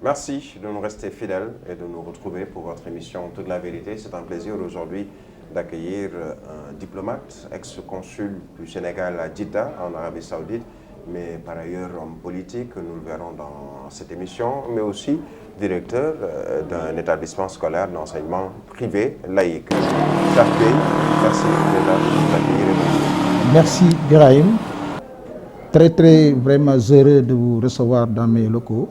Merci de nous rester fidèles et de nous retrouver pour votre émission Toute la vérité. C'est un plaisir aujourd'hui d'accueillir un diplomate, ex-consul du Sénégal à Jeddah, en Arabie Saoudite, mais par ailleurs homme politique, nous le verrons dans cette émission, mais aussi directeur d'un établissement scolaire d'enseignement privé laïque. Chafé, merci déjà de nous accueillir et bonjour. Merci Birahim. Très vraiment heureux de vous recevoir dans mes locaux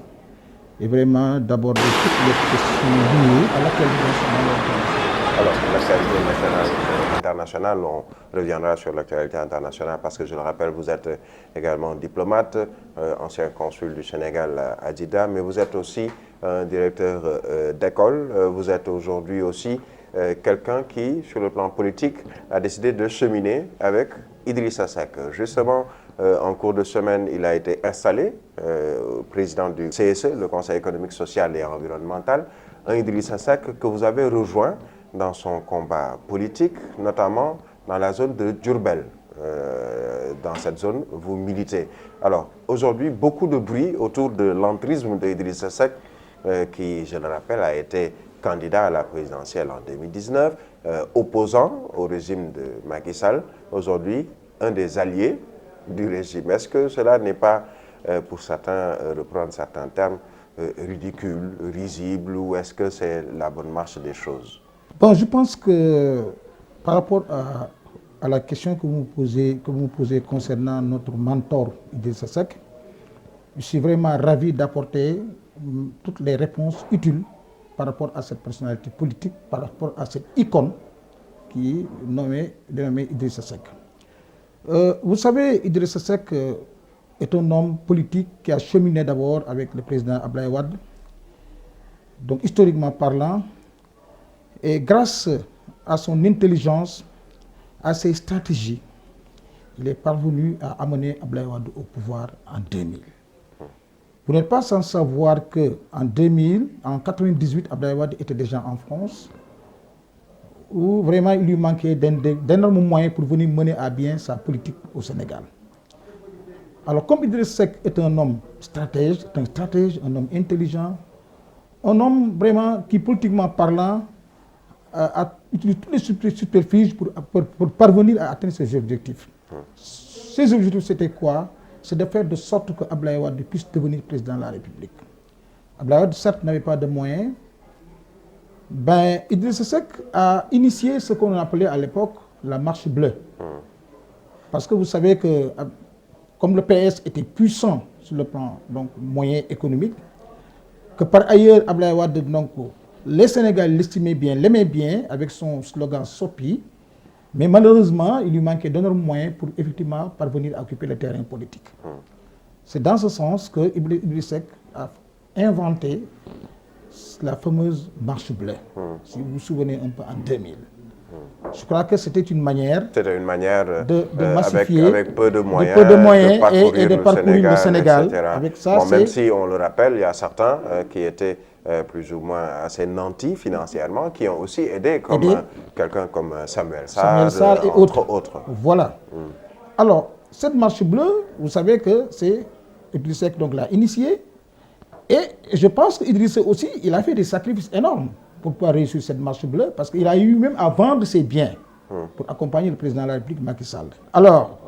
et vraiment d'aborder toutes les questions liées à l'actualité nationale. Alors, l'actualité nationale internationale, on reviendra sur l'actualité internationale parce que je le rappelle, vous êtes également diplomate, ancien consul du Sénégal à Jeddah, mais vous êtes aussi un directeur d'école. Vous êtes aujourd'hui aussi quelqu'un qui, sur le plan politique, a décidé de cheminer avec Idrissa Seck. Justement, en cours de semaine, il a été installé président du CSE, le Conseil économique, social et environnemental, un Idrissa Seck que vous avez rejoint dans son combat politique, notamment dans la zone de Diourbel. Dans cette zone, vous militez. Alors, aujourd'hui, beaucoup de bruit autour de l'entrisme d'Idrissa Seck, qui, je le rappelle, a été candidat à la présidentielle en 2019, opposant au régime de Macky Sall, aujourd'hui un des alliés du régime. Est-ce que cela n'est pas, pour certains, reprendre certains termes, ridicule, risible, ou est-ce que c'est la bonne marche des choses? Bon, je pense que par rapport à la question que vous me posez concernant notre mentor Idrissa Seck, je suis vraiment ravi d'apporter toutes les réponses utiles par rapport à cette personnalité politique, par rapport à cette icône qui est dénommée Idrissa Seck. Vous savez, Idrissa Seck est un homme politique qui a cheminé d'abord avec le président Abdoulaye Wade, donc historiquement parlant, et grâce à son intelligence, à ses stratégies, il est parvenu à amener Abdoulaye Wade au pouvoir en 2000. Vous n'êtes pas sans savoir qu'en 2000, en 1998, Abdoulaye Wade était déjà en France, où vraiment il lui manquait d'énormes moyens pour venir mener à bien sa politique au Sénégal. Alors comme Idrissa Seck est un homme stratège, un homme intelligent, un homme vraiment qui, politiquement parlant, a utilisé toutes les superficies pour parvenir à atteindre ses objectifs. Ces objectifs, c'était quoi? C'est de faire de sorte que Abdoulaye Wade puisse devenir président de la République. Abdoulaye Wade, certes, n'avait pas de moyens. Idrissa Seck a initié ce qu'on appelait à l'époque la marche bleue. Parce que vous savez que, comme le PS était puissant sur le plan moyen économique, que par ailleurs, Abdoulaye Wade, les Sénégalais l'estimaient bien, l'aimaient bien, avec son slogan SOPI, mais malheureusement, il lui manquait d'énormes moyens pour effectivement parvenir à occuper le terrain politique. C'est dans ce sens que Idrissa Seck a inventé la fameuse marche bleue, si vous vous souvenez un peu en 2000. Je crois que c'était une manière de massifier, avec peu de moyens, de parcourir le Sénégal. Etc. Avec ça, bon, même si, on le rappelle, il y a certains qui étaient plus ou moins assez nantis financièrement, qui ont aussi aidé, comme quelqu'un comme Samuel Sarr, et autres. Voilà. Alors, cette marche bleue, vous savez que c'est Idrissa Seck l'a initiée. Et je pense qu'Idrissa aussi, il a fait des sacrifices énormes pour pouvoir réussir cette marche bleue, parce qu'il a eu même à vendre ses biens pour accompagner le président de la République, Macky Sall. Alors,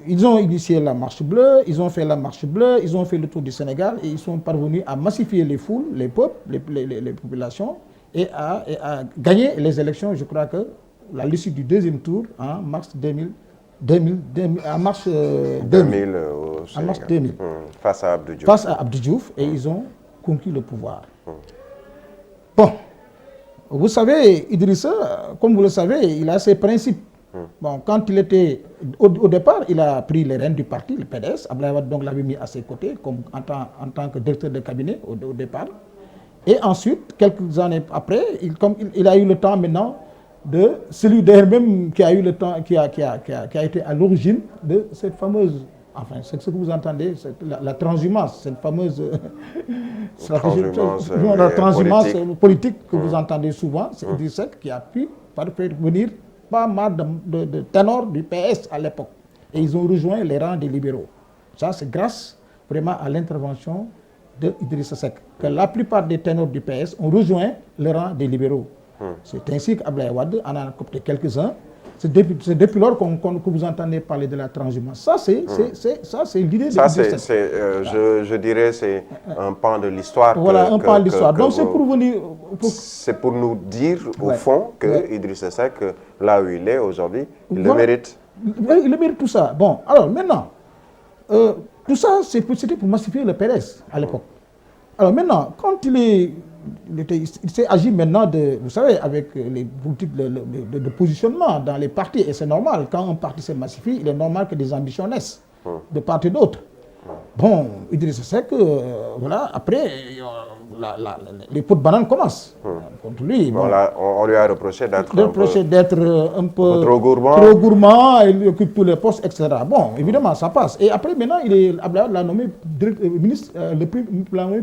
ils ont initié la marche bleue, ils ont fait la marche bleue, ils ont fait le tour du Sénégal et ils sont parvenus à massifier les foules, les peuples, les populations et à gagner les élections. Je crois que à l'issue du deuxième tour, en mars 2000, face à Abdou Diouf. Face à Abdou Diouf, et ils ont conquis le pouvoir. Bon, vous savez, Idrissa, comme vous le savez, il a ses principes. Bon, quand il était au départ, il a pris les rênes du parti, le PDS. Abdoulaye Wade donc l'avait mis à ses côtés en tant que directeur de cabinet au départ. Et ensuite, quelques années après, il a eu le temps maintenant de celui d'ailleurs même qui a eu le temps, qui a été à l'origine de cette fameuse, enfin, c'est ce que vous entendez, la transhumance, cette fameuse transhumance politique que vous entendez souvent. C'est Idrissa Seck qui a pu faire venir pas mal de ténors du PS à l'époque. Et ils ont rejoint les rangs des libéraux. Ça, c'est grâce vraiment à l'intervention d'Idrissa Seck que la plupart des ténors du PS ont rejoint le rang des libéraux. C'est ainsi qu'Abdoulaye Wade en a coopté quelques-uns. C'est depuis lors que vous entendez parler de la transhumance. Ça, c'est l'idée de ça, Idrissa Seck. je dirais, c'est un pan de l'histoire. Voilà, un pan de l'histoire. Donc, c'est pour venir... C'est pour nous dire, au fond, que Idrissa Seck, là où il est aujourd'hui, il le mérite. Il le mérite tout ça. Bon, alors maintenant, tout ça, c'était pour massifier le PDS à l'époque. Alors maintenant, quand il s'est agi maintenant vous savez, avec les politiques de positionnement dans les partis, et c'est normal, quand un parti se massifie, il est normal que des ambitions naissent de part et d'autre. Bon, Idrissa Seck, voilà, après, les pots de banane commencent contre lui. Bon, on lui a reproché d'être un peu trop gourmand, il occupe tous les postes, etc. Bon, évidemment, ça passe. Et après, maintenant, Abdoulaye l'a nommé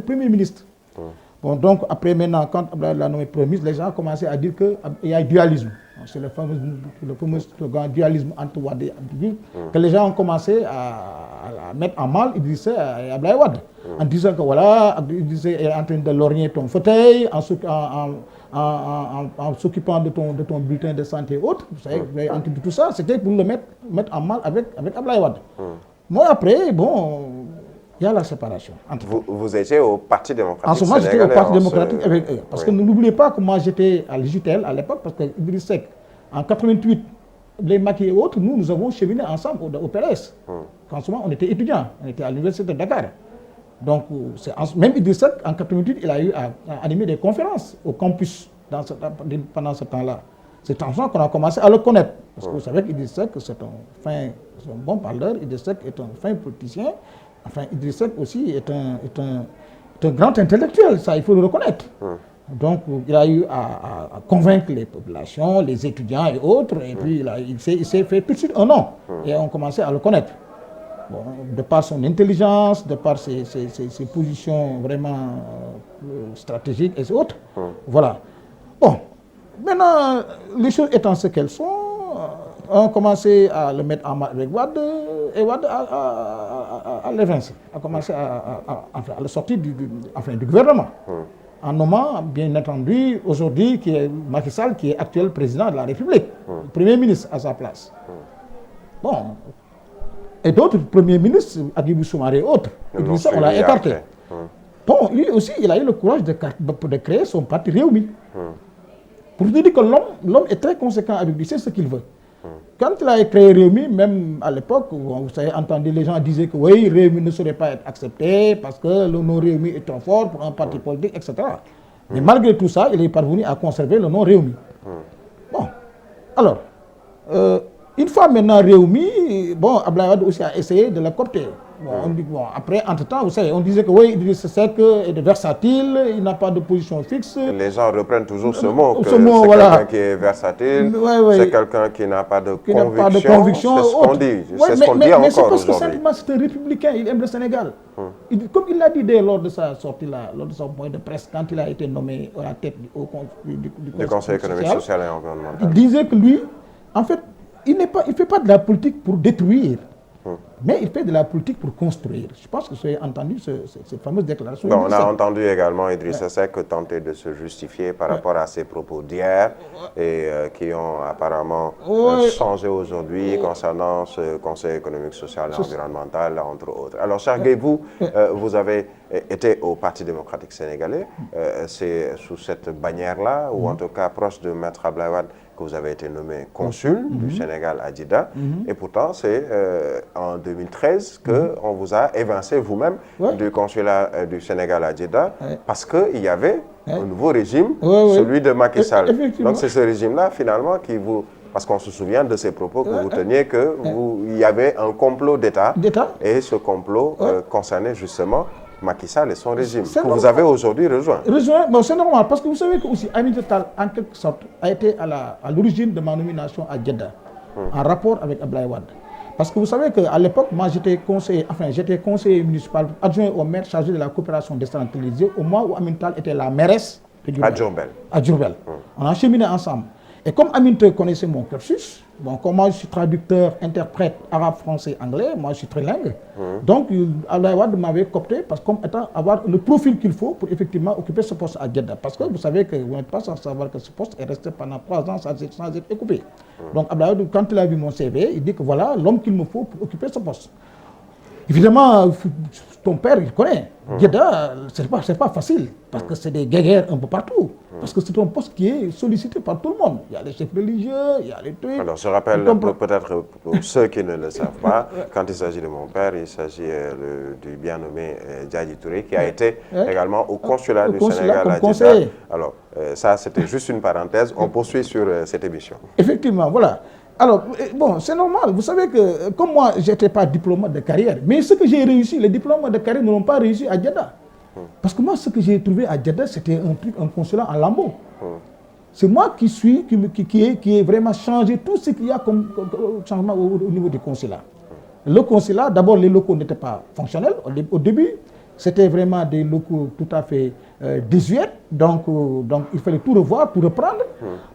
Premier ministre. Bon, donc, après, maintenant, quand Abdoulaye l'a nommé Premier ministre, les gens ont commencé à dire qu'il y a dualisme. C'est le fameux slogan dualisme entre Wade et Abdoulaye, que les gens ont commencé à mettre en mal Idrissa et Abdoulaye Wade, en disant que voilà, Idrissa est en train de lorgner ton fauteuil, en s'occupant de ton bulletin de santé et autres. Vous savez, en tout ça, c'était pour le mettre en mal avec Abdoulaye Wade. Moi, après, bon, il y a la séparation. Vous étiez au Parti démocratique en ce moment, j'étais au Parti démocratique avec eux. Parce que n'oubliez pas que moi, j'étais à l'IJTL à l'époque, parce que Idrissa Seck, en 88, les Macky et autres, nous avons cheminé ensemble au PLS. En ce moment, on était étudiants, on était à l'Université de Dakar. Donc, même Idrissa Seck, en 88, il a eu à animer des conférences au campus pendant ce temps-là. C'est en ça qu'on a commencé à le connaître. Parce que vous savez qu'Idrissa Seck, c'est un bon parleur, Idrissa Seck est un fin politicien. Enfin, Idrissa Seck aussi est un grand intellectuel, ça il faut le reconnaître. Donc il a eu à convaincre les populations, les étudiants et autres, et puis il s'est fait tout de suite un nom, et on commençait à le connaître. Bon, de par son intelligence, de par ses positions vraiment stratégiques et autres. Voilà. Bon, maintenant, les choses étant ce qu'elles sont, on a commencé à le mettre en marche avec Wade, et Wade à l'évincer, a commencé à le sortir du gouvernement, en nommant, bien entendu, aujourd'hui, qui est Macky Sall, qui est actuel président de la République, Premier ministre à sa place. Bon, et d'autres premiers ministres, Hadjibou Soumaré et autres, on l'a écarté. Bon, lui aussi, il a eu le courage de créer son parti Réumi. Pour vous dire que l'homme est très conséquent avec lui, c'est ce qu'il veut. Quand il a créé Réumi, même à l'époque, vous avez entendu, les gens disaient que oui, Réumi ne saurait pas être accepté parce que le nom Réumi est trop fort pour un parti politique, etc. Mais malgré tout ça, il est parvenu à conserver le nom Réumi. Bon, alors, une fois maintenant Réumi, bon, Abdoulaye Wade aussi a essayé de le coopter. Bon, après, entre-temps, vous savez, on disait que oui, Idrissa Seck est versatile, il n'a pas de position fixe. Les gens reprennent toujours ce mot, que c'est quelqu'un qui est versatile, c'est quelqu'un qui n'a pas de conviction, c'est ce qu'on dit, c'est ce qu'on dit encore aujourd'hui. Mais c'est parce que simplement c'est un républicain, il aime le Sénégal. Comme il l'a dit dès lors de sa sortie là, lors de son point de presse, quand il a été nommé à la tête du Conseil économique, social et environnemental. Il disait que lui, en fait, il ne fait pas de la politique pour détruire. Mais il fait de la politique pour construire. Je pense que vous avez entendu cette fameuse déclaration. Bon, on a entendu également Idrissa Seck tenter de se justifier par rapport à ses propos d'hier et qui ont apparemment changé aujourd'hui concernant ce Conseil économique, social et environnemental, entre autres. Alors, Chargué, vous avez été au Parti démocratique sénégalais. C'est sous cette bannière-là, ou en tout cas proche de Maître Abdoulaye Wade, que vous avez été nommé consul du Sénégal à Djidda. Et pourtant, c'est en 2013 qu'on vous a évincé vous-même du consulat du Sénégal à Djidda parce qu'il y avait un nouveau régime, celui de Macky Sall. Donc c'est ce régime-là, finalement, qui vous... Parce qu'on se souvient de ces propos que vous teniez, qu'il y avait un complot d'État. Et ce complot concernait justement Macky Sall et son régime, que vous avez aujourd'hui rejoint. Bon, c'est normal, parce que vous savez que aussi Aminata Tall, en quelque sorte, a été à l'origine de ma nomination à Djeddah, en rapport avec Abdoulaye Wade. Parce que vous savez qu'à l'époque, moi j'étais conseiller municipal adjoint au maire chargé de la coopération décentralisée au moment où Aminata Tall était la mairesse de Diourbel. À Diourbel. On a cheminé ensemble. Et comme Aminta connaissait mon cursus, bon, comme moi je suis traducteur, interprète arabe, français, anglais, moi je suis trilingue. Donc Abdoulaye Wade m'avait coopté parce comme étant avoir le profil qu'il faut pour effectivement occuper ce poste à Jeddah. Parce que vous savez que vous n'êtes pas sans savoir que ce poste est resté pendant 3 ans sans être occupé. Donc Abdoulaye Wade, quand il a vu mon CV, il dit que voilà l'homme qu'il me faut pour occuper ce poste. Évidemment, ton père, il connaît. Jeddah, ce n'est pas facile, parce que c'est des guerrières un peu partout. Parce que c'est un poste qui est sollicité par tout le monde. Il y a les chefs religieux, il y a les trucs. Alors, je rappelle peut-être pour ceux qui ne le savent pas, quand il s'agit de mon père, il s'agit du bien nommé Djadji Touré, qui a été également au consulat du Sénégal à Jeddah. Alors, ça, c'était juste une parenthèse. On poursuit sur cette émission. Effectivement, voilà. Alors, bon, c'est normal. Vous savez que, comme moi, je n'étais pas diplomate de carrière, mais ce que j'ai réussi, les diplomates de carrière ne l'ont pas réussi à Jeddah. Parce que moi, ce que j'ai trouvé à Jeddah, c'était un consulat en lambeaux. C'est moi qui ai vraiment changé tout ce qu'il y a comme changement au niveau du consulat. Le consulat, d'abord, les locaux n'étaient pas fonctionnels au début. C'était vraiment des locaux tout à fait désuets. Donc, il fallait tout revoir, tout reprendre.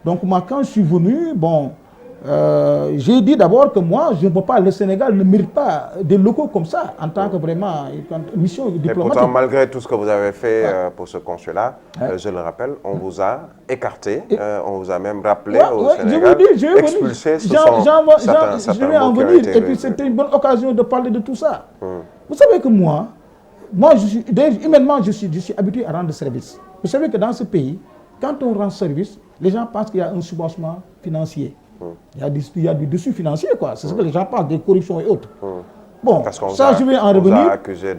Donc, moi, quand je suis venu, bon... j'ai dit d'abord que moi, je ne peux pas, le Sénégal ne mérite pas des locaux comme ça, en tant que vraiment mission diplomatique. Et pourtant, malgré tout ce que vous avez fait pour ce consulat, je le rappelle, on vous a écarté, on vous a même rappelé au Sénégal, expulsé, je vais en venir, et puis c'était une bonne occasion de parler de tout ça. Vous savez que moi humainement, je suis habitué à rendre service. Vous savez que dans ce pays, quand on rend service, les gens pensent qu'il y a un subventionnement financier. Il y a du dessus financier, quoi. C'est ce que les gens parlent, des corruptions et autres. Bon, ça, je vais en revenir. Accusé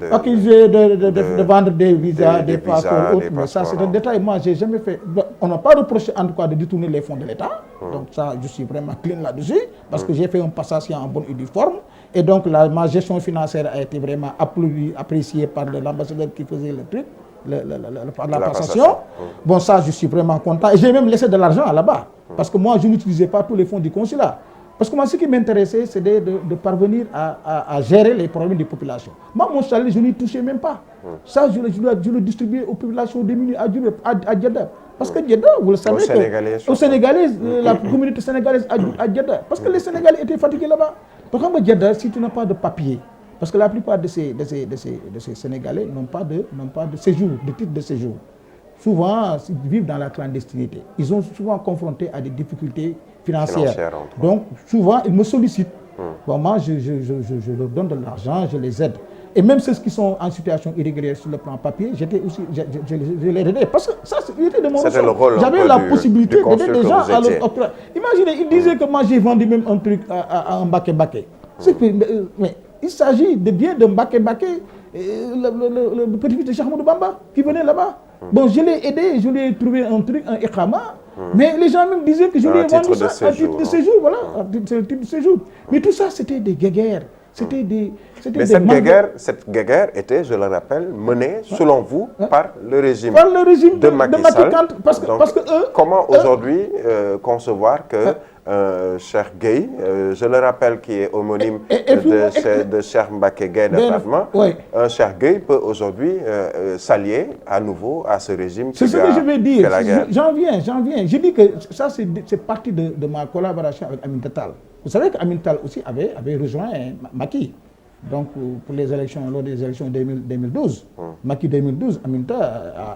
de vendre des visas, des passeports et autres. Mais ça, c'est un détail. Moi, je n'ai jamais fait. On n'a pas reproché, en tout cas, de détourner les fonds de l'État. Donc, ça, je suis vraiment clean là-dessus. Parce que j'ai fait un passage en bonne et due forme. Et donc, ma gestion financière a été vraiment appréciée par l'ambassadeur qui faisait le truc. La passation. Bon, ça, je suis vraiment content. Et j'ai même laissé de l'argent là-bas. Parce que moi, je n'utilisais pas tous les fonds du consulat. Parce que moi, ce qui m'intéressait, c'est de parvenir à gérer les problèmes des populations. Moi, mon salaire, je n'y touchais même pas. Ça, je le distribuais aux populations démunies à Jeddah. Parce que Jeddah, vous le savez, aux Sénégalais, la communauté sénégalaise à Jeddah. Parce que les Sénégalais étaient fatigués là-bas. Par exemple, Jeddah, si tu n'as pas de papier, parce que la plupart de ces Sénégalais n'ont pas de séjour, de titre de séjour. Souvent, ils vivent dans la clandestinité. Ils sont souvent confrontés à des difficultés financières. Donc, souvent, ils me sollicitent. Bon, moi, je leur donne de l'argent, je les aide. Et même ceux qui sont en situation irrégulière sur le plan papier, je les aidais. Parce que ça, c'était de mon ressort. J'avais la possibilité d'aider les gens à leur octroyer. Imaginez, ils disaient que moi, j'ai vendu même un truc à un Mbaké. Mais il s'agit de bien de Mbaké, le petit-fils de Cheikh Ahmadou Bamba, qui venait là-bas. Bon, je l'ai aidé, je lui ai trouvé un truc, un iqama, mais les gens même disaient que je lui ai vendu ça à titre de séjour, voilà, à titre de séjour. Mais tout ça, c'était des guéguerres. Mais cette guéguerre était, je le rappelle, menée, selon vous, par le régime de Macky Sall. Parce que eux, comment aujourd'hui concevoir que Cheikh Gueye, je le rappelle, qui est homonyme de Cheikh Mbacké Gaïndé Fatma, Cheikh Gueye peut aujourd'hui s'allier à nouveau à ce régime qui a fait la guerre. C'est ce que je vais dire. J'en viens. Je dis que ça, c'est partie de ma collaboration avec Aminata Tall. Vous savez qu'Aminata Tall aussi avait rejoint Macky. Donc, pour les élections, lors des élections 2012, Macky 2012, Aminata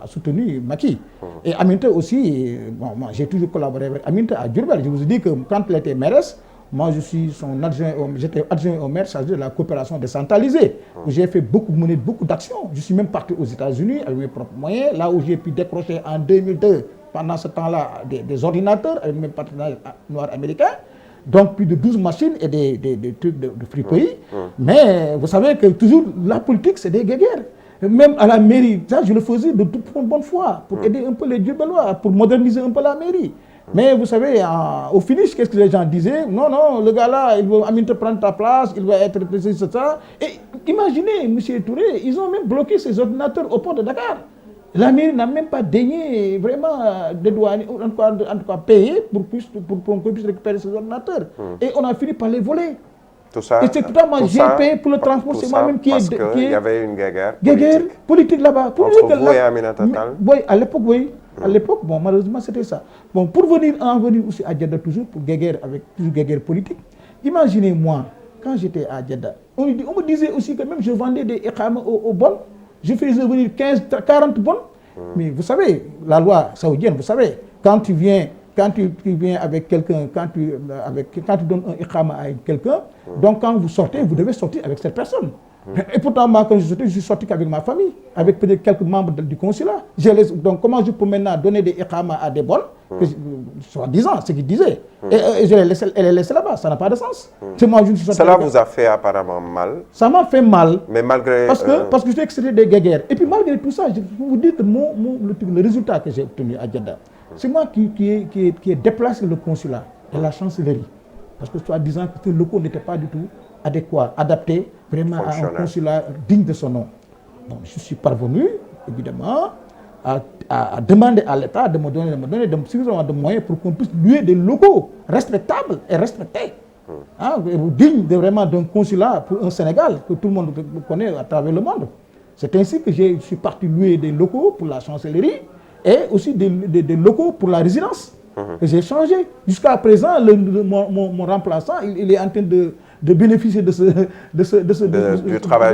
a soutenu Macky. Et Aminata aussi, bon, moi j'ai toujours collaboré avec Aminata à Diourbel. Je vous ai dit que quand elle était mairesse, moi je suis son adjoint, j'étais adjoint au maire chargé de la coopération décentralisée. J'ai mené beaucoup d'actions. Je suis même parti aux États-Unis avec mes propres moyens, là où j'ai pu décrocher en 2002, pendant ce temps-là, des ordinateurs avec mes partenaires noirs américains. Donc plus de 12 machines et des trucs de friperie. Mais vous savez que toujours la politique, c'est des guéguerres. Même à la mairie, ça, je le faisais de toute bonne foi, pour aider un peu les Diourbellois, pour moderniser un peu la mairie. Mais vous savez, au finish, qu'est-ce que les gens disaient? Non, le gars-là, il va te prendre ta place, il va être précis, ça. Et imaginez, M. Touré, ils ont même bloqué ses ordinateurs au port de Dakar. La mairie n'a même pas daigné vraiment dédouaner, en tout cas payer pour qu'on puisse récupérer ces ordinateurs. Et on a fini par les voler. Tout ça, et c'est tout ça, moi j'ai payé pour le transport, c'est moi-même qui il y avait une guéguerre politique là-bas. Entre vous et Aminata Tall? Oui, à l'époque, oui. À l'époque, bon, malheureusement, c'était ça. Bon, pour en venir aussi à Jeddah toujours, pour guéguerre, avec toujours guéguerre politique, imaginez-moi, quand j'étais à Jeddah, on me disait aussi que même je vendais des iqama aux bonnes, je faisais venir 15, 40 bonnes. Mais vous savez, la loi saoudienne, vous savez, quand tu viens avec quelqu'un, quand tu donnes un iqama à quelqu'un, donc quand vous sortez, vous devez sortir avec cette personne. Et pourtant, moi, quand je suis sorti qu'avec ma famille, avec peut-être quelques membres du consulat. Donc, comment je peux maintenant donner des iqama à des bonnes, soi-disant, ce qu'ils disaient, et je les laisse là-bas, ça n'a pas de sens. Moi, je Cela vous a fait apparemment mal. Ça m'a fait mal. Mais malgré... Parce que je sais que c'était des guerres. Et puis malgré tout ça, je peux vous dire que le résultat que j'ai obtenu à Jeddah, c'est moi qui ai déplacé le consulat et la chancellerie. Parce que soi-disant que le locaux n'était pas du tout adéquat, adapté vraiment à un consulat digne de son nom. Donc je suis parvenu, évidemment, à demander à l'État de me donner suffisamment de moyens pour qu'on puisse louer des locaux respectables et respectés. Dignes vraiment d'un consulat pour un Sénégal que tout le monde connaît à travers le monde. C'est ainsi que je suis parti louer des locaux pour la chancellerie et aussi des locaux pour la résidence. Que j'ai changé. Jusqu'à présent, mon remplaçant, il est en train de bénéficier du travail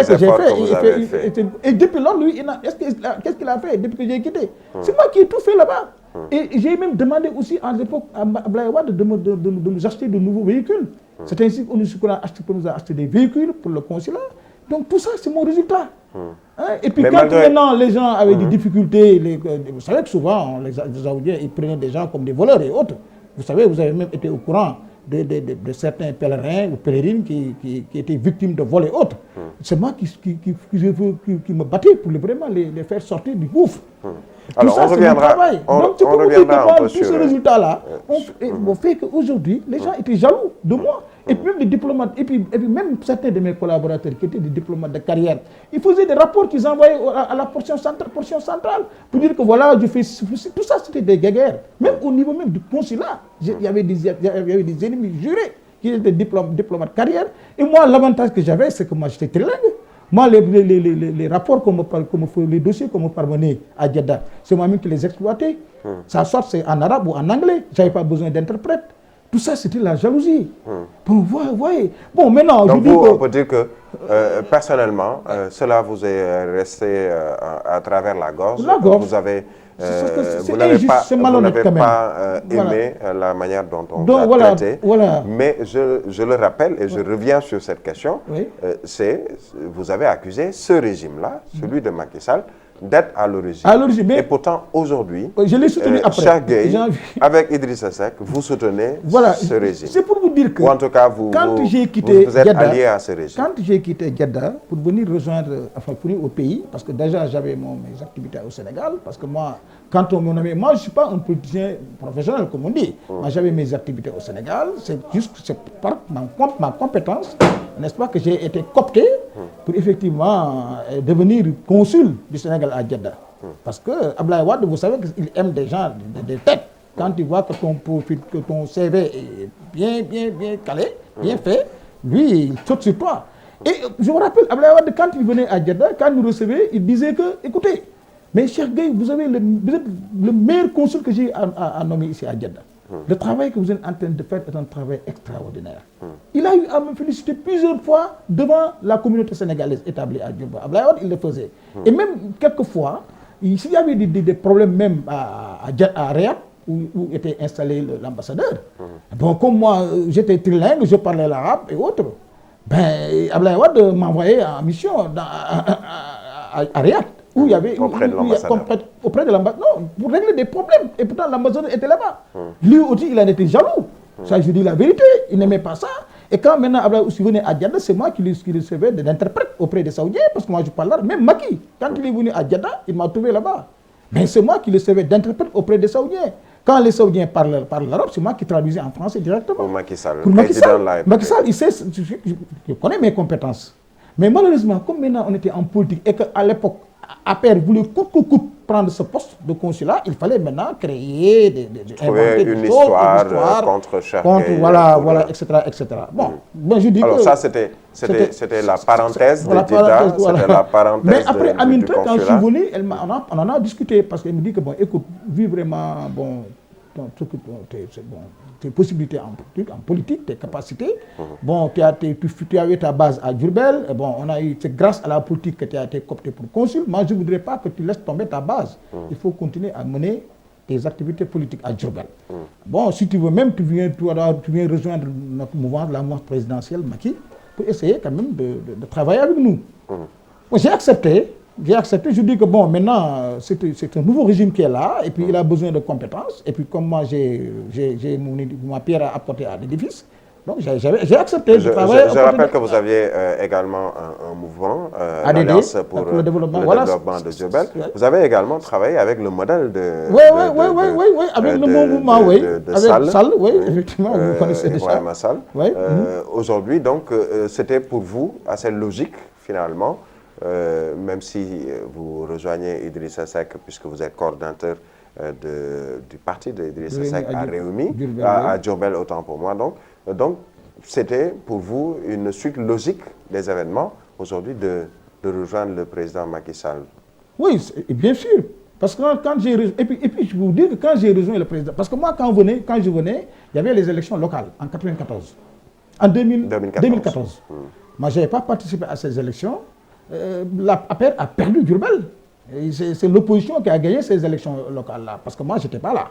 que j'ai fait. Et depuis lors, lui, qu'est-ce qu'il a fait depuis que j'ai quitté? C'est moi qui ai tout fait là-bas. Et j'ai même demandé aussi à l'époque à Abdoulaye Wade de nous acheter de nouveaux véhicules. C'est ainsi qu'on nous a acheté des véhicules pour le consulat. Donc tout ça, c'est mon résultat. Et puis quand maintenant les gens avaient des difficultés, vous savez que souvent les Saoudiens ils prenaient des gens comme des voleurs et autres. Vous savez, vous avez même été au courant de certains pèlerins ou pèlerines qui étaient victimes de vols et autres. C'est moi qui me battais pour vraiment les faire sortir du gouffre. Alors ça, on reviendra. Donc tu peux dire que tous ces résultats-là ont fait qu'aujourd'hui les gens étaient jaloux de moi. Et puis même les diplomates, et puis même certains de mes collaborateurs qui étaient des diplomates de carrière, ils faisaient des rapports qu'ils envoyaient à la portion centrale pour dire que voilà, je fais tout ça, c'était des guerres. Même au niveau même du consulat, il y avait des ennemis jurés qui étaient diplomates carrière. Et moi, l'avantage que j'avais, c'est que moi j'étais trilingue. Moi, les rapports les dossiers qu'on me parvenait à Jeddah, c'est moi-même qui les exploitais. Ça sort, c'est en arabe ou en anglais. Je n'avais pas besoin d'interprète. Tout ça, c'était la jalousie. Bon, vous voyez. Bon, maintenant, donc on peut dire que, personnellement, cela vous est resté à travers la gorge. Vous avez... vous n'avez pas aimé la manière dont on vous a traité. Mais je le rappelle et je reviens sur cette question. Vous avez accusé ce régime-là, celui de Macky Sall, d'être à l'origine. Et pourtant, aujourd'hui, je l'ai soutenu après. Cheikh Gueye, avec Idrissa Seck, vous soutenez ce régime. C'est pour vous dire que, ou en tout cas, vous êtes allié à ce régime. Quand j'ai quitté Jeddah pour venir rejoindre, au pays, parce que déjà j'avais mes activités au Sénégal, parce que moi, quand on me nommait, moi je ne suis pas un politicien professionnel, comme on dit. Moi j'avais mes activités au Sénégal, c'est juste par ma compétence, n'est-ce pas, que j'ai été coopté pour effectivement devenir consul du Sénégal à Jeddah. Parce que Abdoulaye Wade, vous savez qu'il aime des gens, des têtes. Quand il voit que ton profil, que ton CV est bien calé, bien fait, lui, il saute sur toi. Et je me rappelle, Abdoulaye Wade, quand il venait à Jeddah, quand il nous recevait, il disait que, écoutez, mais Cheikh Gueye, vous êtes le meilleur consul que j'ai à nommer ici à Jeddah. Le travail que vous êtes en train de faire est un travail extraordinaire. Il a eu à me féliciter plusieurs fois devant la communauté sénégalaise établie à Djurba. Abdoulaye Wade, il le faisait. Et même quelquefois, s'il y avait des problèmes même à Riyad, où était installé l'ambassadeur, bon, comme moi, j'étais trilingue, je parlais l'arabe et autres, ben, Abdoulaye Wade m'envoyait en mission à Riyad. Où il y avait auprès de l'ambassadeur, non, pour régler des problèmes. Et pourtant, l'ambassadeur était là-bas. Lui aussi, il en était jaloux. Ça, je dis la vérité, il n'aimait pas ça. Et quand maintenant Abdoulaye aussi venait à Jeddah, c'est moi qui recevais des interprètes auprès des Saoudiens, parce que moi je parle l'arabe. Même Macky, quand il est venu à Jeddah, il m'a trouvé là-bas. Mais c'est moi qui recevais d'interprètes auprès des Saoudiens. Quand les Saoudiens parlent l'arabe, c'est moi qui traduisais en français directement. Pour Macky Sall. Macky Sall, il sait, je connais mes compétences. Mais malheureusement, comme maintenant on était en politique et qu'à l'époque, APR voulait coûte que coûte prendre ce poste de consulat, il fallait maintenant créer trouver une histoire contre Chergué. Voilà, etc., etc. Bon, ben je dis alors que ça, c'était la parenthèse de Jeddah, c'était la parenthèse mais après, Aminata, du quand je suis consulat. venu, on en a discuté, parce qu'elle me dit que, bon, écoute, vu vraiment, bon, tes possibilités en politique, tes capacités. Bon, tu avais ta base à Diourbel. Bon, c'est grâce à la politique que tu as été coopté pour consul. Moi, je ne voudrais pas que tu laisses tomber ta base. Il faut continuer à mener tes activités politiques à Diourbel. Bon, si tu veux même, tu viens rejoindre notre mouvement, la mouvance présidentielle, Macky, pour essayer quand même de travailler avec nous. Bon, j'ai accepté. Je dis que bon, maintenant, c'est un nouveau régime qui est là, et puis il a besoin de compétences, et puis comme moi, j'ai ma pierre à apporter à l'édifice, donc j'ai accepté je rappelle que vous aviez également un mouvement, l'Alliance pour le développement de Diourbel. Vous avez également travaillé avec le modèle de... Oui, avec le mouvement, oui. Avec Sall, oui, effectivement, vous connaissez déjà. Sall. Aujourd'hui, donc, c'était pour vous assez logique, finalement, même si vous rejoignez Idrissa Seck, puisque vous êtes coordinateur du parti d'Idrissa Seck à Rewmi, à Diourbel, autant pour moi. Donc c'était pour vous une suite logique des événements aujourd'hui de rejoindre le président Macky Sall. Oui, bien sûr. Parce que quand j'ai rejoint, et puis je vous dis que quand j'ai rejoint le président, parce que moi quand je venais, il y avait les élections locales en 1994. En 2014. Moi, je n'avais pas participé à ces élections. L'APR a perdu Diourbel. C'est l'opposition qui a gagné ces élections locales-là, parce que moi, je n'étais pas là.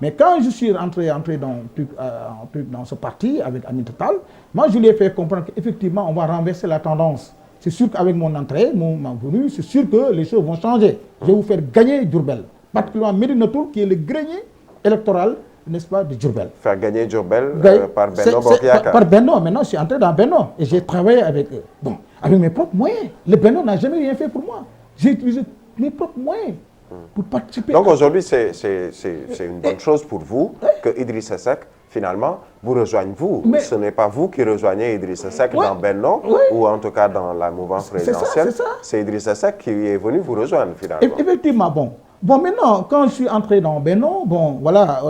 Mais quand je suis rentré dans ce parti avec Aminata Tall, moi, je lui ai fait comprendre qu'effectivement, on va renverser la tendance. C'est sûr qu'avec mon entrée, ma venue, c'est sûr que les choses vont changer. Je vais vous faire gagner Diourbel, particulièrement Médina Toul, qui est le grenier électoral, n'est-ce pas, de Diourbel. Faire gagner Diourbel par Benno Bokk Yakaar. Par Benno, maintenant, je suis entré dans Benno et j'ai travaillé avec eux. Bon, avec mes propres moyens. Le Benno n'a jamais rien fait pour moi. J'ai utilisé mes propres moyens pour participer. Donc aujourd'hui, c'est une bonne chose pour vous que Idrissa Seck, finalement, vous rejoigne vous. Mais ce n'est pas vous qui rejoignez Idrissa Seck dans Benno, ou en tout cas dans la mouvance présidentielle. C'est Idrissa Seck qui est venu vous rejoindre, finalement. Effectivement, bon, maintenant, quand je suis entré dans Benno, bon, voilà,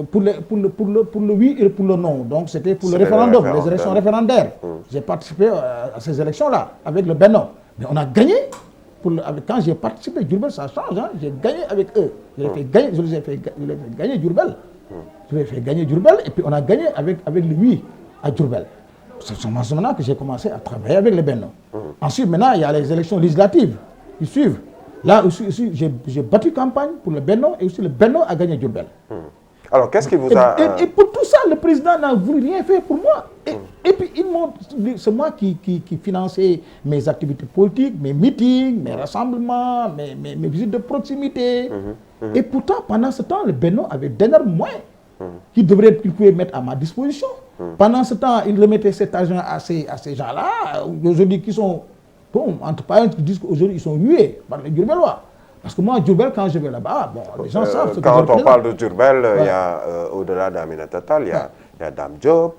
pour le oui et pour le non. Donc, c'était pour le référendum, les élections référendaires. J'ai participé à ces élections-là avec le Benno. Mais on a gagné. Quand j'ai participé, Diourbel, ça change. Hein, j'ai gagné avec eux. Je les ai fait gagner Diourbel. Je les ai fait gagner Diourbel et puis on a gagné avec le oui à Diourbel. C'est maintenant que j'ai commencé à travailler avec les Benno. Ensuite, maintenant, il y a les élections législatives qui suivent. Là aussi, j'ai battu campagne pour le Benno et aussi le Benno a gagné Diourbel. Alors, qu'est-ce qui vous a... Et pour tout ça, le président n'a voulu rien faire pour moi. Et puis, c'est moi qui finançais mes activités politiques, mes meetings, mes rassemblements, mes visites de proximité. Et pourtant, pendant ce temps, le Benno avait d'énormes moyens qu'il pouvait mettre à ma disposition. Pendant ce temps, il remettait cet argent à ces gens-là, aujourd'hui qui sont... Bon, entre parenthèses, qui disent qu'aujourd'hui, ils sont hués par les Diourbellois. Parce que moi, Diourbel, quand je vais là-bas, bon, les gens savent ce que je représente. Quand on parle de Diourbel, il y a, au-delà d'Aminata Tall, il y a Dame Diop,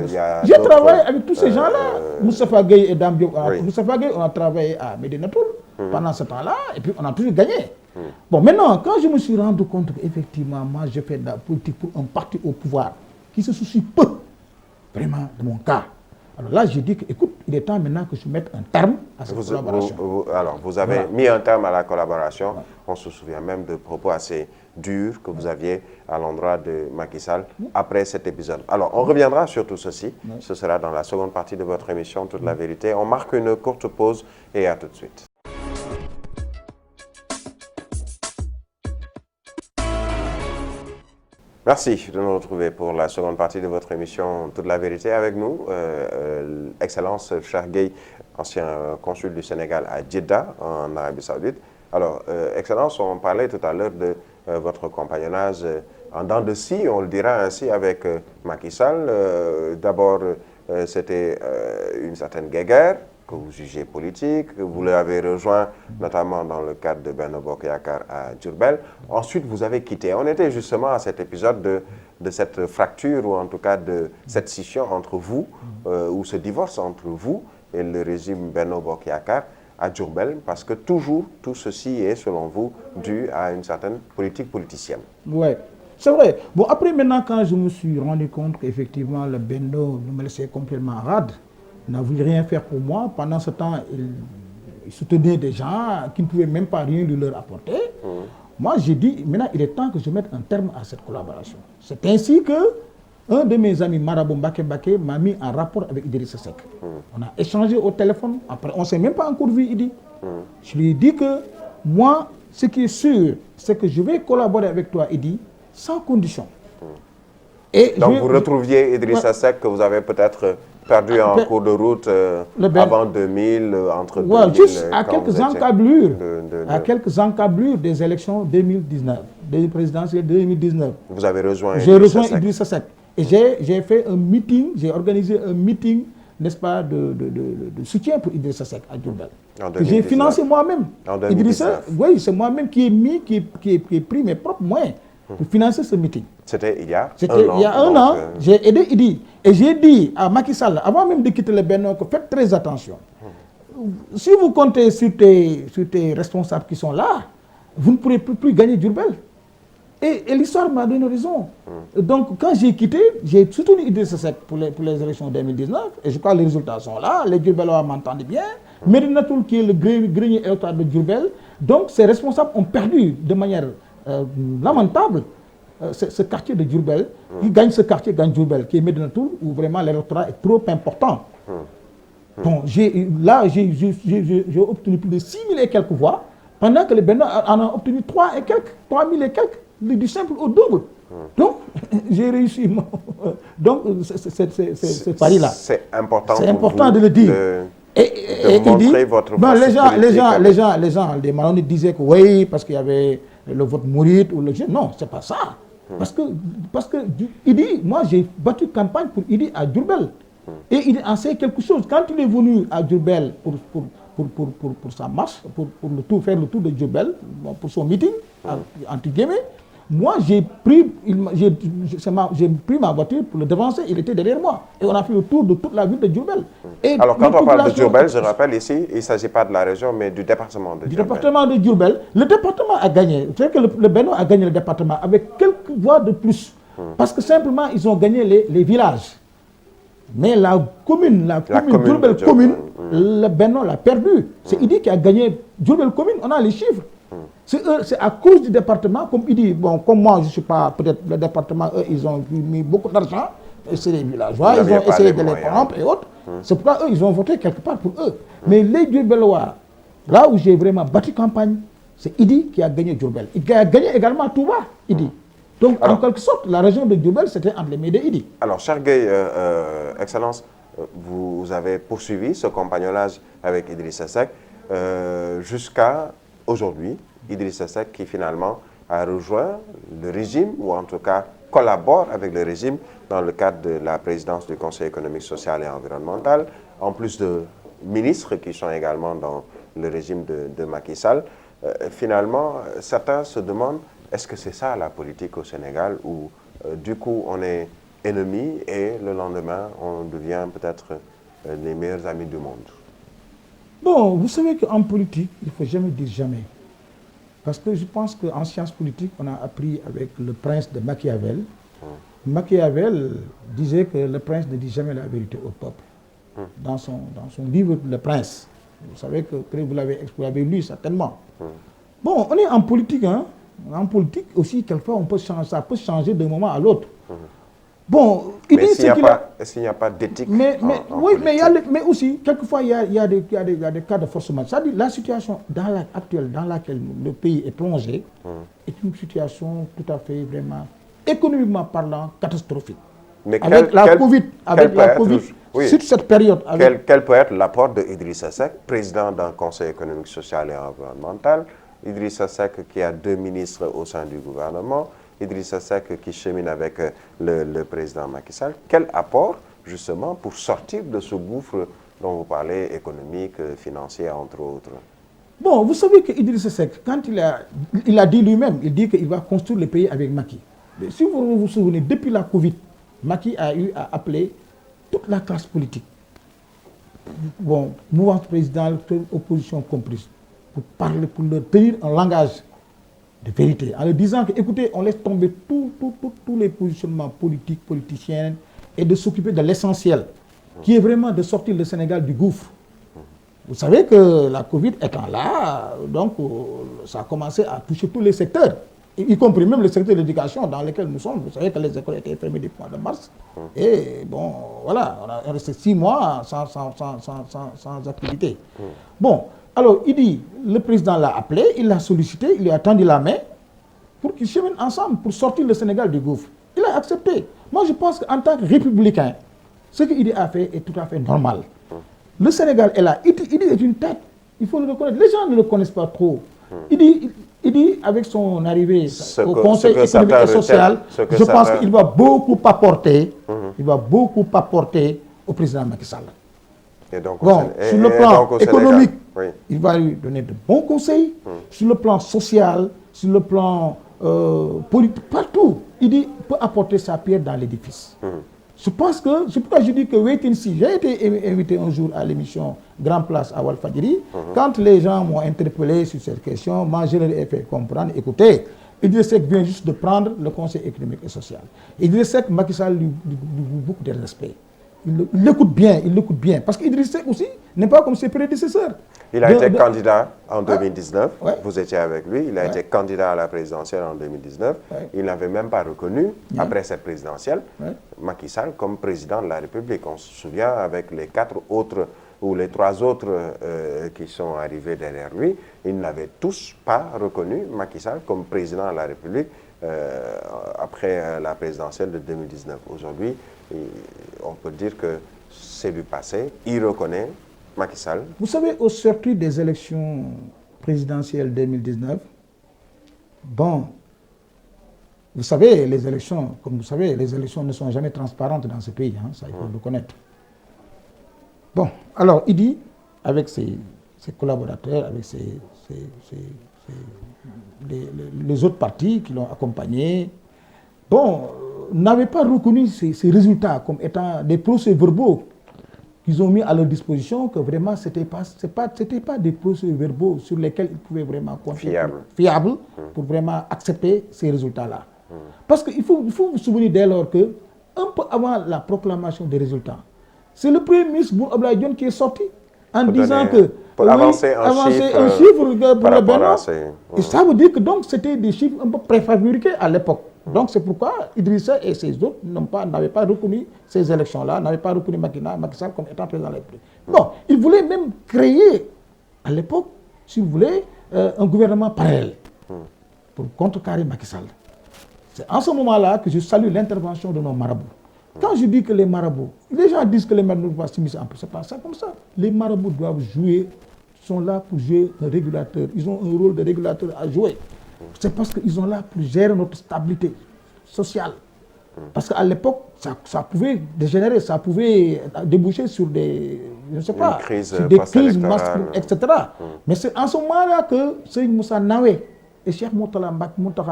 il y a... J'ai travaillé avec tous ces gens-là. Moustapha Gueye et Dame Diop. Moustapha Gueye, on a travaillé à Médina Toul pendant ce temps-là, et puis on a toujours gagné. Bon, maintenant, quand je me suis rendu compte qu'effectivement, moi, je fais de la politique pour un parti au pouvoir qui se soucie peu, vraiment, de mon cas. Alors là, j'ai dit que, écoute, il est temps maintenant que je mette un terme à cette collaboration. Alors, vous avez mis un terme à la collaboration. On se souvient même de propos assez durs que vous aviez à l'endroit de Macky Sall après cet épisode. Alors, on reviendra sur tout ceci. Ce sera dans la seconde partie de votre émission, Toute la vérité. On marque une courte pause et à tout de suite. Merci de nous retrouver pour la seconde partie de votre émission Toute la vérité avec nous. Excellence Cheikh Gueye, ancien consul du Sénégal à Jeddah, en Arabie Saoudite. Alors, Excellence, on parlait tout à l'heure de votre compagnonnage en dents de scie, on le dira ainsi, avec Macky Sall. D'abord, c'était une certaine guéguerre que vous jugez politique, vous l'avez rejoint notamment dans le cadre de Benno Bokk Yakaar à Diourbel. Ensuite, vous avez quitté. On était justement à cet épisode de cette fracture, ou en tout cas de cette scission entre vous, ou ce divorce entre vous et le régime Benno Bokk Yakaar. à Diourbel, parce que toujours, tout ceci est, selon vous, dû à une certaine politique politicienne. Oui, c'est vrai. Bon, après, maintenant, quand je me suis rendu compte qu'effectivement, le Benno me laissait complètement rade, n'a voulu rien faire pour moi, pendant ce temps, il soutenait des gens qui ne pouvaient même pas rien lui leur apporter. Moi, j'ai dit, maintenant, il est temps que je mette un terme à cette collaboration. C'est ainsi que un de mes amis, Marabout Mbake, m'a mis en rapport avec Idrissa Seck. On a échangé au téléphone. Après, on ne s'est même pas encore vu, Idi. Je lui ai dit que moi, ce qui est sûr, c'est que je vais collaborer avec toi, Idi, sans condition. Et donc, vous retrouviez Idrissa Seck que vous avez peut-être perdu en cours de route avant 2000, entre 2000... juste à quelques encablures, à quelques encablures des élections 2019, des présidentielles 2019. Vous avez rejoint J'ai rejoint Idrissa Seck. Et j'ai fait un meeting, j'ai organisé un meeting, n'est-ce pas, de soutien pour Idrissa Seck à Diourbel. J'ai financé moi-même. Idrissa, oui, c'est moi-même qui ai pris mes propres moyens pour financer ce meeting. C'était il y a un an. J'ai aidé Idi. Et j'ai dit à Macky Sall, avant même de quitter le Benno, que faites très attention. Si vous comptez sur tes responsables qui sont là, vous ne pourrez plus gagner Diourbel. Et l'histoire m'a donné raison. Donc, quand j'ai quitté, j'ai soutenu Idrissa Seck pour les élections 2019. Et je crois que les résultats sont là. Les Diourbellois m'entendent bien. Médina Toul, qui est le grenier électoral de Diourbel. Donc, ces responsables ont perdu de manière lamentable ce quartier de Diourbel. Qui gagne ce quartier, gagne Diourbel, qui est Médina Toul, où vraiment l'électorat est trop important. Donc, j'ai obtenu plus de 6 000 et quelques voix, pendant que les Benno en ont obtenu 3 000 et quelques. Du simple au double. Donc, j'ai réussi. Donc, c'est pari-là. C'est important. C'est important de le dire. Et montrer votre les gens, les Malonites disaient que oui, parce qu'il y avait le vote mouride ou le jeu. Non, c'est pas ça. Parce que Idi, moi, j'ai battu campagne pour Idi à Diourbel. Et il en sait quelque chose. Quand il est venu à Diourbel pour sa marche, pour faire le tour de Diourbel, pour son meeting, entre guillemets, moi, j'ai pris ma voiture pour le devancer, il était derrière moi. Et on a fait le tour de toute la ville de Diourbel. Alors, quand on parle de Diourbel, je rappelle ici, il ne s'agit pas de la région, mais du département de Diourbel. Du département de Diourbel. Le département a gagné. Vous savez que le Benno a gagné le département avec quelques voix de plus. Parce que simplement, ils ont gagné les villages. Mais la commune Diourbel commune, le Benno l'a perdu. C'est Idi qui a gagné Diourbel commune, on a les chiffres. C'est à cause du département, comme il dit, bon, comme moi, je ne suis pas, peut-être le département, eux, ils ont mis beaucoup d'argent, et c'est les villageois, ils ont essayé de les corrompre et autres. C'est pourquoi eux, ils ont voté quelque part pour eux. Mais les Diourbellois, là où j'ai vraiment battu campagne, c'est Idi qui a gagné Diourbel. Il a gagné également Touba, Idi. Donc, en quelque sorte, la région de Diourbel, c'était entre les mains d'Idi. Alors, cher Gueye, Excellence, vous avez poursuivi ce compagnonnage avec Idrissa Seck jusqu'à aujourd'hui. Idrissa Seck qui finalement a rejoint le régime, ou en tout cas collabore avec le régime dans le cadre de la présidence du Conseil économique, social et environnemental, en plus de ministres qui sont également dans le régime de Macky Sall. Finalement, certains se demandent, est-ce que c'est ça la politique au Sénégal, où du coup on est ennemis et le lendemain on devient peut-être les meilleurs amis du monde? Bon, vous savez qu'en politique, il ne faut jamais dire jamais. Parce que je pense qu'en sciences politiques, on a appris avec le prince de Machiavel. Machiavel disait que le prince ne dit jamais la vérité au peuple. Dans son livre Le Prince. Vous savez que vous l'avez lu certainement. Bon, on est en politique, hein. En politique aussi, quelquefois, ça peut changer d'un moment à l'autre. Bon, il dit est-ce qu'il n'y a pas d'éthique oui, mais aussi, quelquefois, il y a des cas de force majeure. C'est-à-dire la situation actuelle dans laquelle le pays est plongé est une situation tout à fait, vraiment, économiquement parlant, catastrophique. Mais avec la Covid, oui, sur cette période. Quel peut être l'apport de Idrissa Seck, président d'un Conseil économique, social et environnemental, Idrissa Seck qui a 2 ministres au sein du gouvernement, Idrissa Seck qui chemine avec le président Macky Sall. Quel apport, justement, pour sortir de ce gouffre dont vous parlez, économique, financier, entre autres? Bon, vous savez que Idrissa Seck, quand il a dit lui-même, il dit qu'il va construire le pays avec Macky. Mais si vous vous souvenez, depuis la Covid, Macky a eu à appeler toute la classe politique bon, mouvance présidentielle, opposition comprise, pour parler, pour leur tenir un langage de vérité, en leur disant que, écoutez, on laisse tomber tous les positionnements politiques, politiciens, et de s'occuper de l'essentiel, qui est vraiment de sortir le Sénégal du gouffre. Vous savez que la Covid étant là, donc ça a commencé à toucher tous les secteurs, y compris même le secteur de l'éducation dans lequel nous sommes. Vous savez que les écoles étaient fermées depuis le mois de mars. Et bon, voilà, on a resté 6 mois sans activité. Bon, alors il dit, le président l'a appelé, il l'a sollicité, il lui a tendu la main pour qu'ils cheminent ensemble, pour sortir le Sénégal du gouffre. Il a accepté. Moi, je pense qu'en tant que républicain, ce qu'il a fait est tout à fait normal. Le Sénégal est là. Idi est une tête. Il faut le reconnaître. Les gens ne le connaissent pas trop. Idi, avec son arrivée au Conseil économique et social, je pense qu'il va beaucoup apporter. Il va beaucoup apporter au président Macky Sall. Et donc, bon, sur le plan économique, il va lui donner de bons conseils. Sur le plan social, sur le plan politique, partout, Idi peut apporter sa pierre dans l'édifice. Je pense que, c'est pourquoi je dis que wait and see. J'ai été invité un jour à l'émission Grand Place à Walfadjri. Quand les gens m'ont interpellé sur cette question, moi je leur ai fait comprendre, écoutez, Idriss Seck vient juste de prendre le Conseil économique et social. Idriss Seck, Macky Sall lui beaucoup de respect. Il l'écoute bien, parce qu'Idriss Seck aussi n'est pas comme ses prédécesseurs. Il a été candidat en 2019, vous étiez avec lui, il a été candidat à la présidentielle en 2019. Il n'avait même pas reconnu, après cette présidentielle, Macky Sall comme président de la République. On se souvient avec les 4 autres, ou les 3 autres qui sont arrivés derrière lui, ils n'avaient tous pas reconnu Macky Sall comme président de la République après la présidentielle de 2019. Aujourd'hui, on peut dire que c'est du passé, il reconnaît Macky Sall. Vous savez, au sortir des élections présidentielles 2019, bon, vous savez, les élections, comme vous savez, les élections ne sont jamais transparentes dans ce pays, hein, ça il faut le connaître. Bon, alors il dit, avec ses collaborateurs, avec les autres partis qui l'ont accompagné, bon, n'avaient pas reconnu ces résultats comme étant des procès-verbaux qu'ils ont mis à leur disposition, que vraiment, ce n'était pas des procès-verbaux sur lesquels ils pouvaient vraiment compter fiables pour vraiment accepter ces résultats-là. Parce qu'il faut vous souvenir dès lors que, un peu avant la proclamation des résultats, c'est le Premier ministre Boun Abdallah Dionne qui est sorti en disant que pour avancer un chiffre pour le Bénin. Et ça veut dire que donc c'était des chiffres un peu préfabriqués à l'époque. Donc c'est pourquoi Idrissa et ses autres n'avaient pas reconnu ces élections-là, n'avaient pas reconnu Macky Sall comme étant président de la République. Non, ils voulaient même créer, à l'époque, si vous voulez, un gouvernement parallèle pour contrecarrer Macky Sall. C'est en ce moment-là que je salue l'intervention de nos marabouts. Quand je dis que les marabouts, les gens disent que les marabouts doivent s'immiscer un peu, c'est pas ça comme ça. Les marabouts doivent jouer, sont là pour jouer un régulateur. Ils ont un rôle de régulateur à jouer. C'est parce qu'ils sont là pour gérer notre stabilité sociale. Parce qu'à l'époque, ça pouvait dégénérer, ça pouvait déboucher sur des, je ne sais pas, sur des crises, etc. Mais c'est en ce moment-là que Serigne Moussa Nawé et Cheikh Mourtala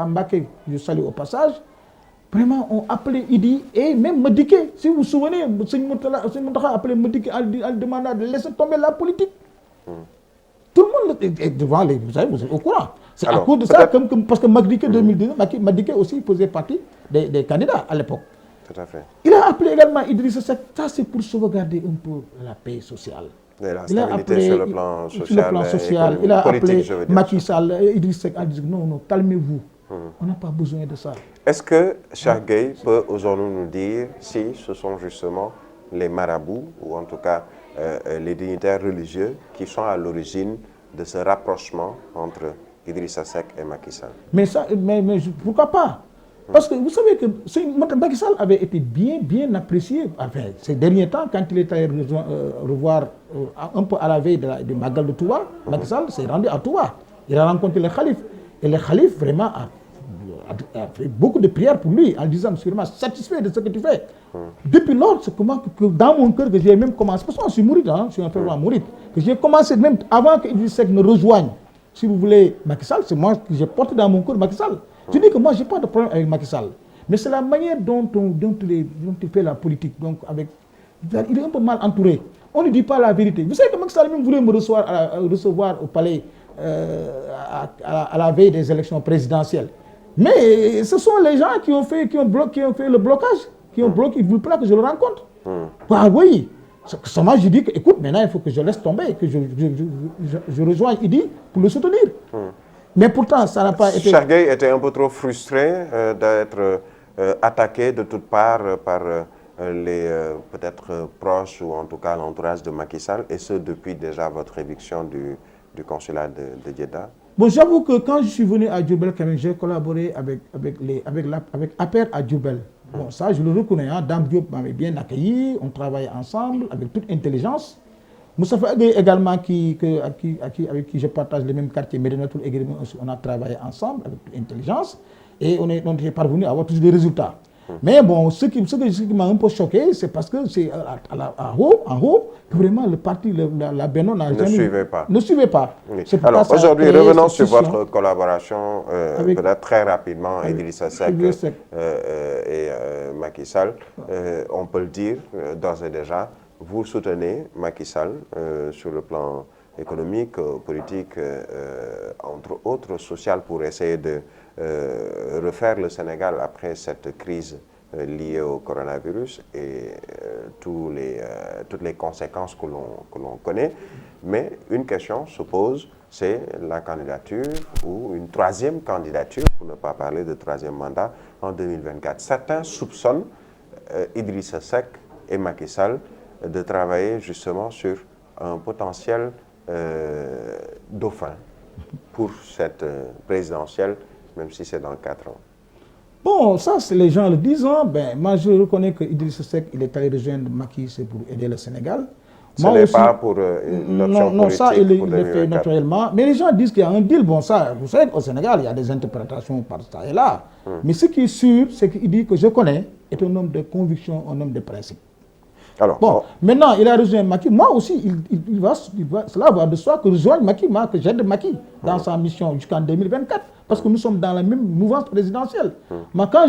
Mbacké, je salue au passage, vraiment ont appelé Idi et même Madické. Si vous vous souvenez, Serigne Mourtala a appelé Madické en demandant de laisser tomber la politique. Tout le monde est devant les... Vous savez, vous êtes au courant. C'est à cause de ça, parce que Madické 2019, Madické aussi faisait partie des candidats à l'époque. Tout à fait. Il a appelé également Idrissa Seck, ça c'est pour sauvegarder un peu la paix sociale. Et la stabilité sur le plan social, il a appelé Macky Sall, Idrissa Seck, a dit non, calmez-vous. On n'a pas besoin de ça. Est-ce que Cheikh Gueye peut aujourd'hui nous dire si ce sont justement les marabouts, ou en tout cas les dignitaires religieux, qui sont à l'origine de ce rapprochement entre Idrissa Seck et Macky Sall? Mais pourquoi pas? Parce que vous savez que Macky Sall avait été bien apprécié ces derniers temps, quand il est allé revoir un peu à la veille du Magal de Touba. Macky Sall s'est rendu à Touba. Il a rencontré le calife. Et le calife vraiment a fait beaucoup de prières pour lui, en disant, je suis vraiment satisfait de ce que tu fais. Depuis lors, c'est comment que dans mon cœur que j'ai même commencé, parce que je suis mouride, je suis un fervent mouride, que j'ai commencé même avant que Idriss Seck me rejoigne, si vous voulez, Macky Sall, c'est moi que j'ai porté dans mon cœur Macky Sall. Je dis que moi, je n'ai pas de problème avec Macky Sall. Mais c'est la manière dont il fait la politique. Donc il est un peu mal entouré. on ne dit pas la vérité. Vous savez que Macky Sall même voulait me recevoir au palais à la veille des élections présidentielles. Mais ce sont les gens qui ont fait le blocage, qui ont bloqué, ils ne voulaient pas que je le rencontre. Bah oui, seulement je dis que, écoute, maintenant il faut que je laisse tomber, que je rejoigne Idi pour le soutenir. Mais pourtant, ça n'a pas été... Cheikh Gueye était un peu trop frustré d'être attaqué de toutes parts par les peut-être proches ou en tout cas l'entourage de Macky Sall, et ce depuis déjà votre éviction du consulat de Jeddah. Bon, j'avoue que quand je suis venu à Diourbel, j'ai collaboré avec APR à Diourbel. Bon, ça, je le reconnais. Hein. Dame Diop m'avait bien accueilli, on travaillait ensemble avec toute intelligence. Moustapha Gueye également, avec qui je partage les mêmes quartiers, Médina Toul également, on a travaillé ensemble avec toute intelligence et on est parvenu à avoir tous des résultats. Mais bon, ce qui m'a un peu choqué, c'est parce que c'est en haut, que vraiment le parti, la Benno ne suivait pas. Oui. Alors aujourd'hui, revenons sur votre collaboration, peut-être très rapidement, Idrissa Seck et Macky Sall. On peut le dire d'ores et déjà, vous soutenez Macky Sall sur le plan économique, politique, entre autres social, pour essayer de refaire le Sénégal après cette crise liée au coronavirus et toutes les conséquences que l'on connaît. Mais une question se pose, c'est la candidature ou une troisième candidature, pour ne pas parler de troisième mandat, en 2024. Certains soupçonnent Idrissa Seck et Macky Sall de travailler justement sur un potentiel dauphin pour cette présidentielle, même si c'est dans 4 ans. Bon, ça, les gens le disent. Hein. Ben, moi, je reconnais que Idrissa Seck, il est allé rejoindre Macky, c'est pour aider le Sénégal. Ce n'est pas pour une option politique. Non, ça, il le fait naturellement. Mais les gens disent qu'il y a un deal. Bon, ça, vous savez, au Sénégal, il y a des interprétations par ça et là. Mais ce qui est sûr, c'est qu'il dit que je connais, est un homme de conviction, un homme de principe. Alors, bon, maintenant, il a rejoint Macky. Moi aussi, cela va de soi que je rejoigne Macky, que j'aide Macky dans sa mission jusqu'en 2024. Parce que nous sommes dans la même mouvance présidentielle. Mais quand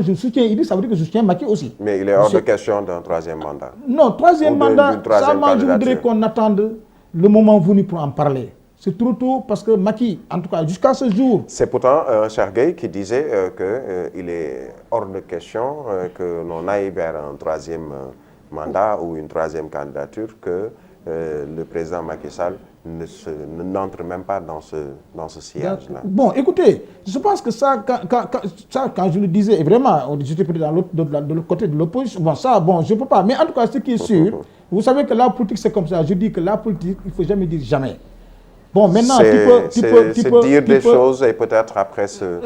je soutiens Idi, ça veut dire que je soutiens Macky aussi. Mais il est hors de question d'un troisième mandat. Non, troisième mandat, ça, moi, je voudrais qu'on attende le moment venu pour en parler. C'est trop tôt parce que Macky, en tout cas, jusqu'à ce jour... C'est pourtant Cheikh Gueye qui disait qu'il est hors de question que l'on aille vers un troisième mandat ou une troisième candidature, que le président Macky Sall n'entre même pas dans ce sillage-là. Bon, écoutez, je pense que ça, quand je le disais, et vraiment, j'étais peut-être de l'autre côté de l'opposition, bon, ça, bon, je ne peux pas. Mais en tout cas, ce qui est sûr, vous savez que la politique, c'est comme ça. Je dis que la politique, il ne faut jamais dire jamais. Bon, maintenant, c'est dire des choses et peut-être après se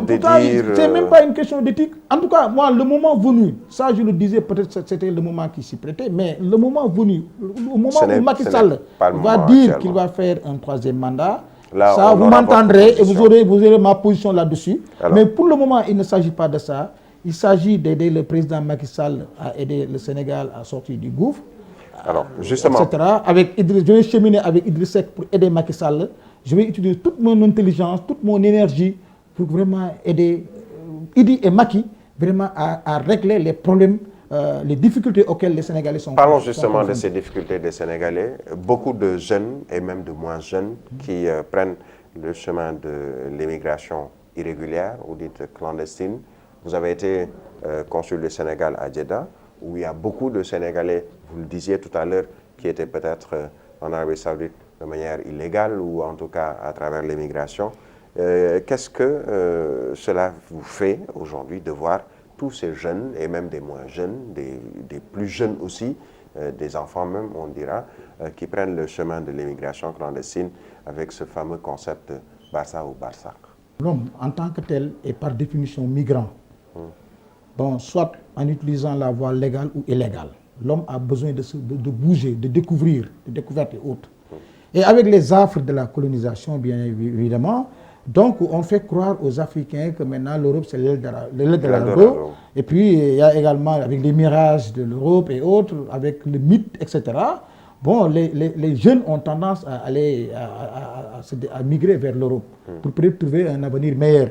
dédire... C'est même pas une question d'éthique. En tout cas, moi, le moment venu, ça je le disais, peut-être c'était le moment qui s'y prêtait, mais le moment venu, au moment où Macky Sall va dire qu'il va faire un troisième mandat, là, ça, vous m'entendrez et vous aurez ma position là-dessus. Mais pour le moment, il ne s'agit pas de ça. Il s'agit d'aider le président Macky Sall à aider le Sénégal à sortir du gouffre. Alors, justement... Etc. Je vais cheminer avec Idriss Seck pour aider Macky Sall. Je vais utiliser toute mon intelligence, toute mon énergie pour vraiment aider Idi et Macky vraiment à régler les problèmes, les difficultés auxquelles les Sénégalais sont confrontés. Parlons justement de ces difficultés des Sénégalais. Beaucoup de jeunes et même de moins jeunes qui prennent le chemin de l'immigration irrégulière ou dite clandestine. Vous avez été consul du Sénégal à Jeddah, où il y a beaucoup de Sénégalais, vous le disiez tout à l'heure, qui étaient peut-être en Arabie Saoudite de manière illégale ou en tout cas à travers l'immigration. Qu'est-ce que cela vous fait aujourd'hui de voir tous ces jeunes, et même des moins jeunes, des plus jeunes aussi, des enfants même, on dira, qui prennent le chemin de l'immigration clandestine avec ce fameux concept de Barça ou Barsaq? L'homme, en tant que tel, est par définition migrant. Bon, soit en utilisant la voie légale ou illégale. L'homme a besoin de bouger, de découvrir, de découvertes et autres. Et avec les affres de la colonisation, bien évidemment, donc on fait croire aux Africains que maintenant l'Europe c'est l'Eldorado. Et puis il y a également avec les mirages de l'Europe et autres, avec le mythe, etc. Bon, les jeunes ont tendance à aller à migrer vers l'Europe pour peut-être trouver un avenir meilleur.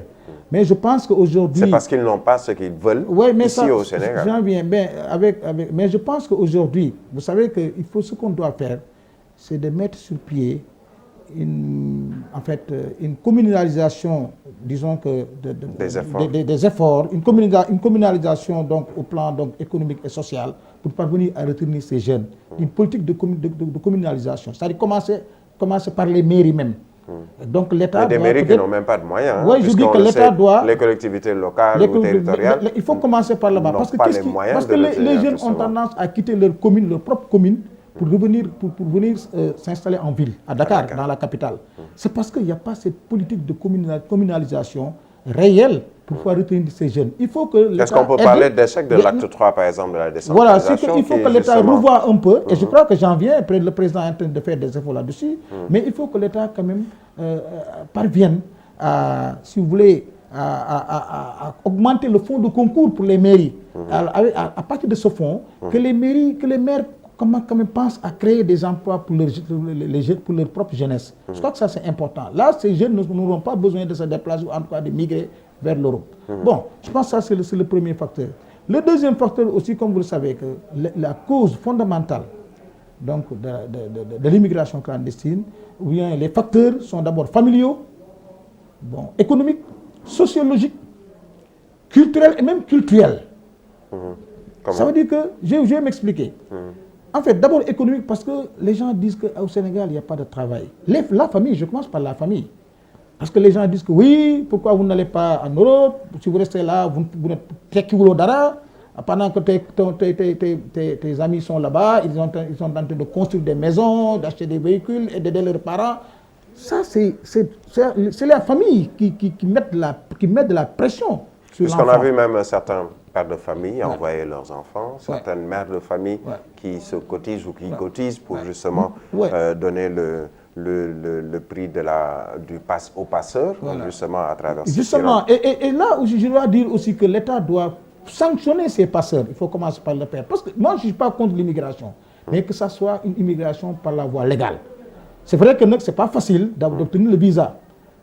Mais je pense qu'aujourd'hui... C'est parce qu'ils n'ont pas ce qu'ils veulent ici au Sénégal. J'en viens bien mais je pense qu'aujourd'hui, vous savez que ce qu'on doit faire, c'est de mettre sur pied une communalisation, disons que des efforts, une communalisation donc, au plan donc, économique et social pour parvenir à retenir ces jeunes. Une politique de communalisation, c'est-à-dire commencer par les mairies même. Donc l'État des mairies qui n'ont même pas de moyens. Oui, je dis que l'État doit... Les collectivités locales ou territoriales... Il faut commencer par là-bas. Parce que les jeunes ont tendance à quitter leur propre commune, pour venir s'installer en ville, à Dakar, dans la capitale. C'est parce qu'il n'y a pas cette politique de communalisation réelle pour pouvoir retenir ces jeunes. Il faut que l'État... Est-ce qu'on peut parler d'échec de l'acte 3, par exemple, de la décentralisation? Voilà, il faut que l'État revoie un peu, et je crois que j'en viens, le président est en train de faire des efforts là-dessus, mais il faut que l'État quand même parvienne à, si vous voulez, à augmenter le fonds de concours pour les mairies. À partir de ce fonds, que les maires quand même pensent à créer des emplois pour leur propre jeunesse. Je crois que ça c'est important. Là, ces jeunes n'auront pas besoin de se déplacer ou en tout cas de migrer vers l'Europe. Bon, je pense que ça c'est le premier facteur. Le deuxième facteur aussi, comme vous le savez, que la cause fondamentale donc, de l'immigration clandestine, ou bien les facteurs sont d'abord familiaux, bon, économiques, sociologiques, culturels et même culturels. Ça veut dire que, je vais m'expliquer. En fait, d'abord économique, parce que les gens disent qu'au Sénégal, il n'y a pas de travail. La famille, je commence par la famille. Parce que les gens disent que oui, pourquoi vous n'allez pas en Europe? Si vous restez là, vous n'êtes pas d'ara. Pendant que tes amis sont là-bas, ils sont en train de construire des maisons, d'acheter des véhicules et d'aider leurs parents. Ça, c'est la famille qui met de la pression sur l'enfant. Puisqu'on a vu même certains pères de famille envoyer leurs enfants, certaines mères de famille qui se cotisent ou qui cotisent pour justement donner le prix du pass au passeur, justement à travers ce Justement, et là où je dois dire aussi que l'État doit sanctionner ces passeurs. Il faut commencer par le faire. Parce que moi, je ne suis pas contre l'immigration, mais que ça soit une immigration par la voie légale. C'est vrai que ce n'est pas facile d'obtenir le visa,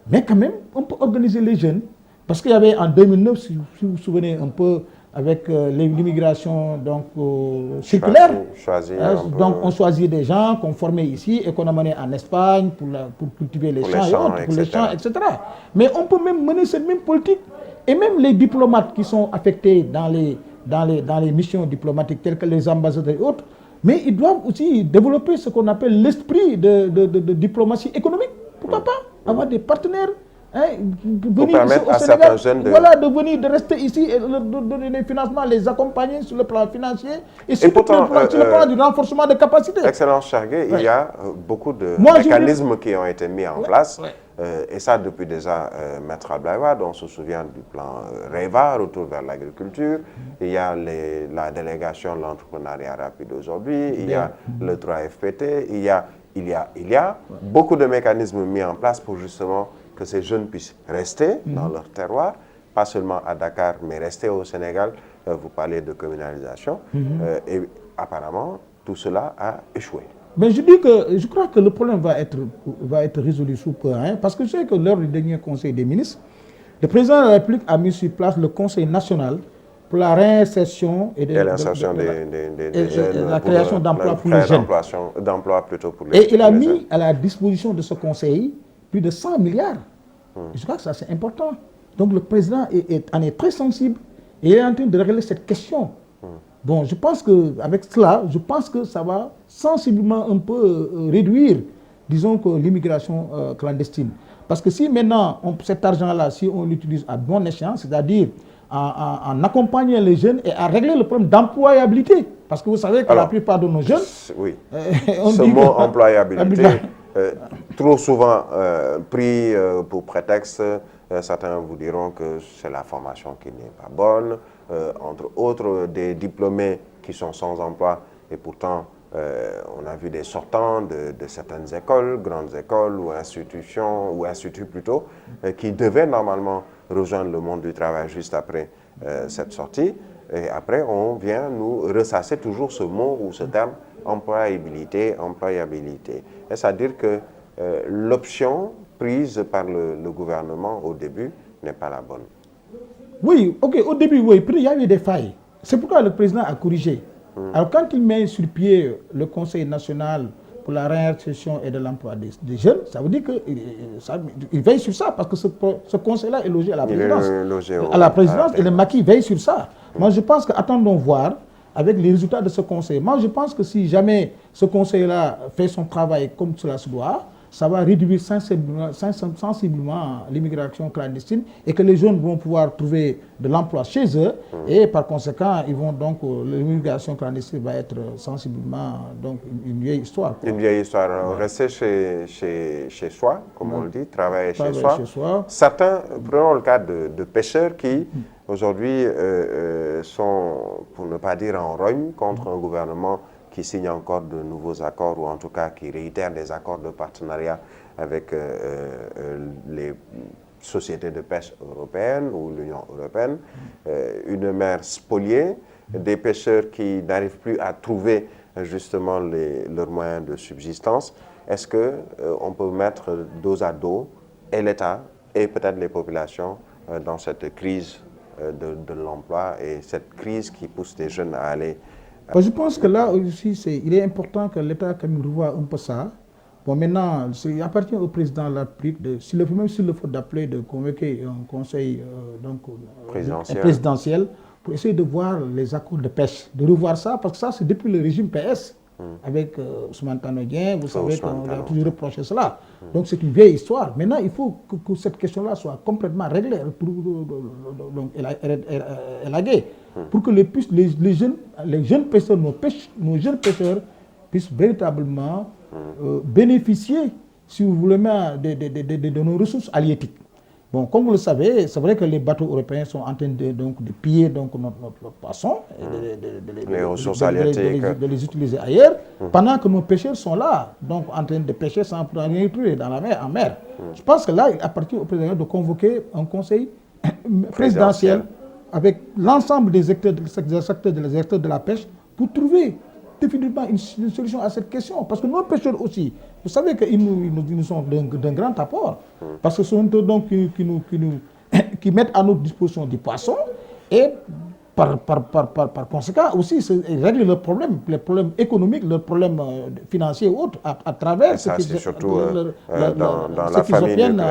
mais quand même, on peut organiser les jeunes. Parce qu'il y avait en 2009, si vous vous souvenez un peu, avec l'immigration circulaire. Donc on choisit des gens qu'on formait ici et qu'on a menés en Espagne pour cultiver les champs, etc. Mais on peut même mener cette même politique. Et même les diplomates qui sont affectés dans les missions diplomatiques telles que les ambassadeurs et autres, mais ils doivent aussi développer ce qu'on appelle l'esprit de diplomatie économique. Pourquoi pas avoir des partenaires pour permettre à certains jeunes de rester ici et de donner des financements, les accompagner sur le plan financier et sur le plan du renforcement des capacités. Excellence Chargué, il y a beaucoup de mécanismes qui ont été mis en place. Et ça depuis déjà Maître Abdoulaye Wade, on se souvient du plan REVA, retour vers l'agriculture. Il y a la délégation de l'entrepreneuriat rapide aujourd'hui, il y a le 3FPT, il y a beaucoup de mécanismes mis en place pour justement que ces jeunes puissent rester dans leur terroir, pas seulement à Dakar, mais rester au Sénégal. Vous parlez de communalisation. Et apparemment, tout cela a échoué. Mais je crois que le problème va être résolu sous peu. Parce que je sais que lors du dernier Conseil des ministres, le président de la République a mis sur place le Conseil national pour la réinsertion et l'insertion des jeunes, la création d'emplois pour les jeunes. D'emplois plutôt pour les Et il a mis à la disposition de ce Conseil plus de 100 milliards. Je crois que ça c'est important. Donc le président en est très sensible et il est en train de régler cette question. Bon, je pense qu'avec cela, ça va sensiblement un peu réduire, disons que l'immigration clandestine. Parce que si maintenant, cet argent-là, si on l'utilise à bon escient, c'est-à-dire en accompagnant les jeunes et à régler le problème d'employabilité. Parce que vous savez que la plupart de nos jeunes... Oui, ce mot employabilité, trop souvent pris pour prétexte, certains vous diront que c'est la formation qui n'est pas bonne, entre autres des diplômés qui sont sans emploi et pourtant on a vu des sortants de certaines écoles, grandes écoles ou institutions, ou instituts plutôt, qui devaient normalement rejoindre le monde du travail juste après cette sortie. Et après, on vient nous ressasser toujours ce mot ou ce terme employabilité. Et c'est-à-dire que l'option prise par le gouvernement au début n'est pas la bonne. Oui, ok, au début, oui, puis il y a eu des failles. C'est pourquoi le président a corrigé. Alors quand il met sur pied le Conseil national pour la réinsertion et de l'emploi des jeunes, ça veut dire qu'il veille sur ça, parce que ce conseil-là est logé à la présidence. Il est logé À la présidence, et le maquis veille sur ça. Moi, je pense qu'attendons voir avec les résultats de ce conseil. Moi, je pense que si jamais ce conseil-là fait son travail comme cela se doit, ça va réduire sensiblement l'immigration clandestine et que les jeunes vont pouvoir trouver de l'emploi chez eux et par conséquent, ils vont donc l'immigration clandestine va être sensiblement donc une vieille histoire. Une vieille histoire. Rester chez soi, comme on le dit, travailler chez soi. Certains, prenons le cas de pêcheurs qui aujourd'hui sont, pour ne pas dire en rogne, contre un gouvernement qui signe encore de nouveaux accords ou en tout cas qui réitère des accords de partenariat avec les sociétés de pêche européennes ou l'Union européenne, une mer spoliée, des pêcheurs qui n'arrivent plus à trouver justement leurs moyens de subsistance. Est-ce qu'on peut mettre dos à dos et l'État et peut-être les populations dans cette crise de l'emploi et cette crise qui pousse les jeunes à aller... Je pense que là aussi, il est important que l'État revoie un peu ça. Bon, maintenant, il appartient au président de la République, même s'il le faut d'appeler, de convoquer un conseil présidentiel pour essayer de voir les accords de pêche, de revoir ça, parce que ça, c'est depuis le régime PS, avec Ousmane Tanor Dieng, vous savez qu'on a toujours reproché cela. Donc c'est une vieille histoire. Maintenant, il faut que cette question-là soit complètement réglée, élaguée, pour que les jeunes pêcheurs, nos jeunes pêcheurs puissent véritablement bénéficier, si vous voulez, de nos ressources halieutiques. Bon, comme vous le savez, c'est vrai que les bateaux européens sont en train de piller notre poisson, les ressources halieutiques, de les utiliser ailleurs, pendant que nos pêcheurs sont là, donc en train de pêcher sans rien trouver dans la mer, en mer. Je pense que là, il appartient au président de convoquer un conseil présidentiel avec l'ensemble des acteurs de la pêche pour trouver définitivement une solution à cette question. Parce que nos pêcheurs aussi, vous savez qu'ils nous sont d'un grand apport. Parce que ce sont eux donc qui mettent à notre disposition du poisson et par conséquent aussi ils règlent leurs problèmes économiques, leurs problèmes financiers et autres à travers ce qu'ils obtiennent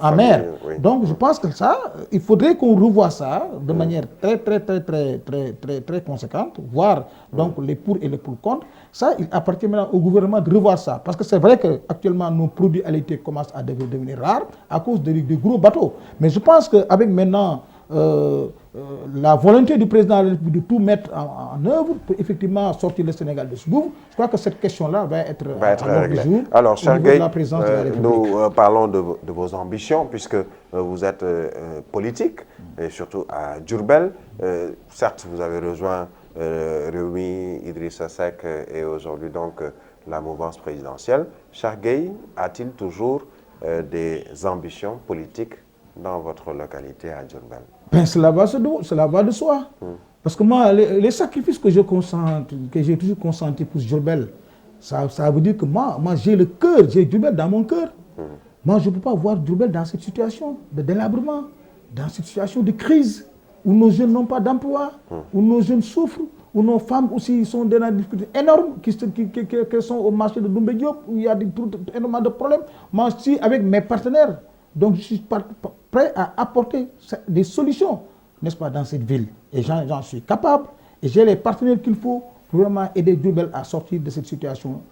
en mer. Oui. Donc je pense que ça, il faudrait qu'on revoie ça de manière très conséquente, voir donc les pour et les contre. Ça, il appartient maintenant au gouvernement de revoir ça. Parce que c'est vrai qu'actuellement, nos produits halieutiques commencent à devenir rares à cause des gros bateaux. Mais je pense qu'avec maintenant la volonté du président de la République de tout mettre en œuvre pour effectivement sortir le Sénégal de ce gouffre, je crois que cette question-là va être réglée. Alors, cher Gueye, nous parlons de vos ambitions, puisque vous êtes politique, et surtout à Diourbel. Certes, vous avez rejoint Rewmi, Idrissa Seck et aujourd'hui donc la mouvance présidentielle. Cher Gueye, a-t-il toujours des ambitions politiques dans votre localité à Diourbel? Ben, cela va de soi. Parce que moi, les sacrifices que j'ai toujours consentis pour Diourbel, ça veut dire que moi j'ai le cœur, j'ai Diourbel dans mon cœur. Moi, je ne peux pas voir Diourbel dans cette situation de délabrement, dans cette situation de crise, où nos jeunes n'ont pas d'emploi, où nos jeunes souffrent, où nos femmes aussi sont dans des difficultés énormes, qui sont au marché de Doumbé Diop, où il y a énormément de problèmes. Moi aussi, avec mes partenaires, donc je suis prêt à apporter des solutions, n'est-ce pas, dans cette ville. Et j'en suis capable, et j'ai les partenaires qu'il faut pour vraiment aider Diourbel à sortir de cette situation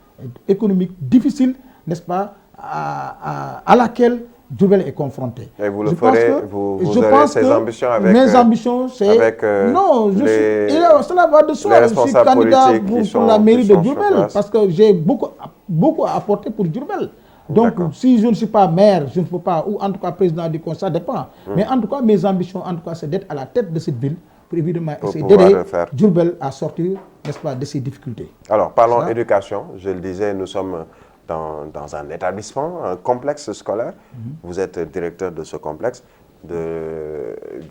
économique difficile, n'est-ce pas, à laquelle Diourbel est confronté. Et vous le ferez, vous aurez ces ambitions avec... Mes ambitions, c'est... Non, cela va de soi. Je suis candidat pour la mairie de Diourbel, parce que j'ai beaucoup à apporter pour Diourbel. Donc, si je ne suis pas maire, je ne peux pas, ou en tout cas président du conseil, ça dépend. Mais en tout cas, mes ambitions, en tout cas, c'est d'être à la tête de cette ville pour évidemment essayer d'aider Diourbel à sortir, n'est-ce pas, de ces difficultés. Alors, parlons éducation. Je le disais, nous sommes dans un établissement, un complexe scolaire. Vous êtes directeur de ce complexe, du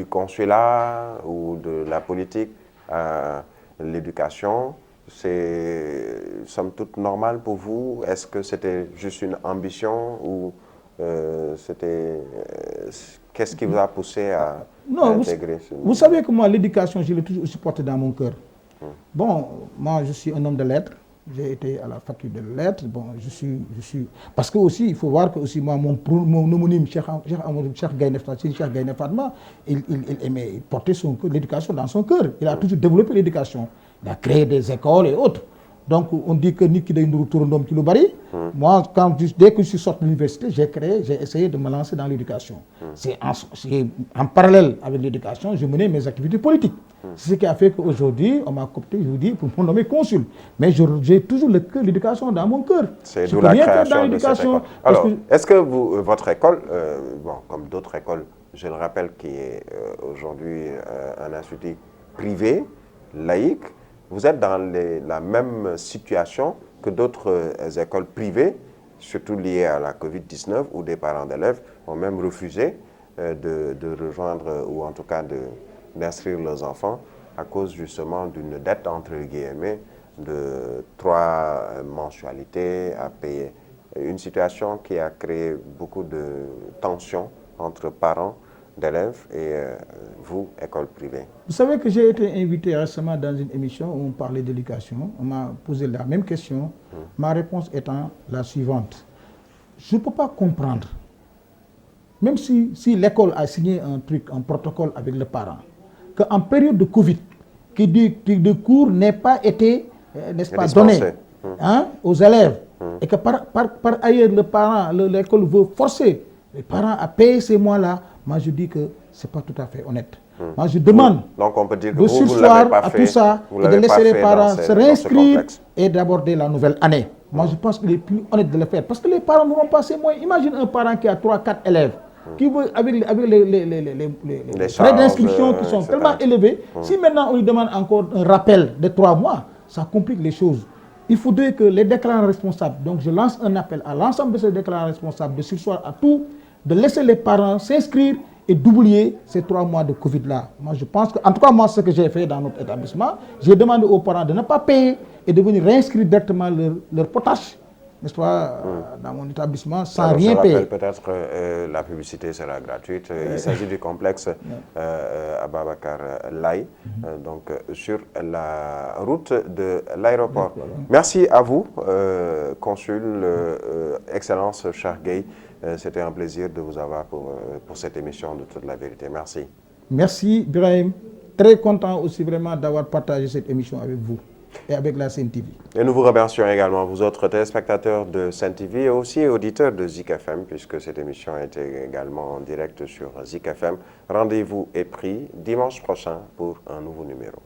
consulat ou de la politique à l'éducation. C'est somme toute normal pour vous? Est-ce que c'était juste une ambition ou Qu'est-ce qui vous a poussé à intégrer vous savez que moi, l'éducation, je l'ai toujours aussi portée dans mon cœur. Bon, moi, je suis un homme de lettres. J'ai été à la faculté de lettres. Bon, parce que aussi, il faut voir que aussi moi, mon homonyme, Cheikh Gaïndé Fatma, il aimait porter l'éducation dans son cœur. Il a toujours développé l'éducation. Il a créé des écoles et autres. Donc, on dit que Niki de Ndouroutourondoum Kilobari. Moi, dès que je suis sorti de l'université, j'ai essayé de me lancer dans l'éducation. C'est en parallèle avec l'éducation, je menais mes activités politiques. C'est ce qui a fait qu'aujourd'hui, on m'a coopté, je vous dis, pour me nommer consul. Mais j'ai toujours l'éducation dans mon cœur. C'est d'où la création de cette école. Alors, est-ce que votre école, bon, comme d'autres écoles, je le rappelle, qui est aujourd'hui un institut privé, laïque, vous êtes dans la même situation que d'autres écoles privées, surtout liées à la Covid-19, où des parents d'élèves ont même refusé de rejoindre, ou en tout cas d'inscrire leurs enfants, à cause justement d'une dette, entre guillemets, de 3 mensualités à payer. Une situation qui a créé beaucoup de tensions entre parents d'élèves et vous, école privée. Vous savez que j'ai été invité récemment dans une émission où on parlait d'éducation. On m'a posé la même question. Ma réponse étant la suivante. Je ne peux pas comprendre, même si l'école a signé un protocole avec le parent, qu'en période de Covid, que de cours n'ait pas été, n'est-ce pas, donné aux élèves, et que par ailleurs le parent, l'école veut forcer les parents à payer ces mois-là, moi je dis que ce n'est pas tout à fait honnête. Moi je demande donc on peut dire que de surseoir à tout ça et de laisser les parents se réinscrire et d'aborder la nouvelle année. Moi je pense qu'il est plus honnête de le faire parce que les parents n'auront pas ces moyens. Imagine un parent qui a 3-4 élèves, qui veut, avec les frais d'inscription qui sont tellement élevés, si maintenant on lui demande encore un rappel de 3 mois, ça complique les choses. Il faudrait que les déclarants responsables, donc je lance un appel à l'ensemble de ces déclarants responsables de surseoir à tout, de laisser les parents s'inscrire et d'oublier ces 3 mois de Covid-là. Moi, je pense que, en tout cas, moi, ce que j'ai fait dans notre établissement, j'ai demandé aux parents de ne pas payer et de venir réinscrire directement leur potache, n'est-ce pas, dans mon établissement, sans rien payer. Peut-être que la publicité sera gratuite. Il s'agit du complexe Ababacar Laye, donc sur la route de l'aéroport. Merci à vous, consul, Excellence Cheikh Gueye. C'était un plaisir de vous avoir pour cette émission de Toute la vérité. Merci. Merci, Birahim. Très content aussi vraiment d'avoir partagé cette émission avec vous et avec la Sen TV. Et nous vous remercions également, vous autres téléspectateurs de Sen TV et aussi auditeurs de Zik FM, puisque cette émission était également en direct sur Zik FM. Rendez-vous est pris dimanche prochain pour un nouveau numéro.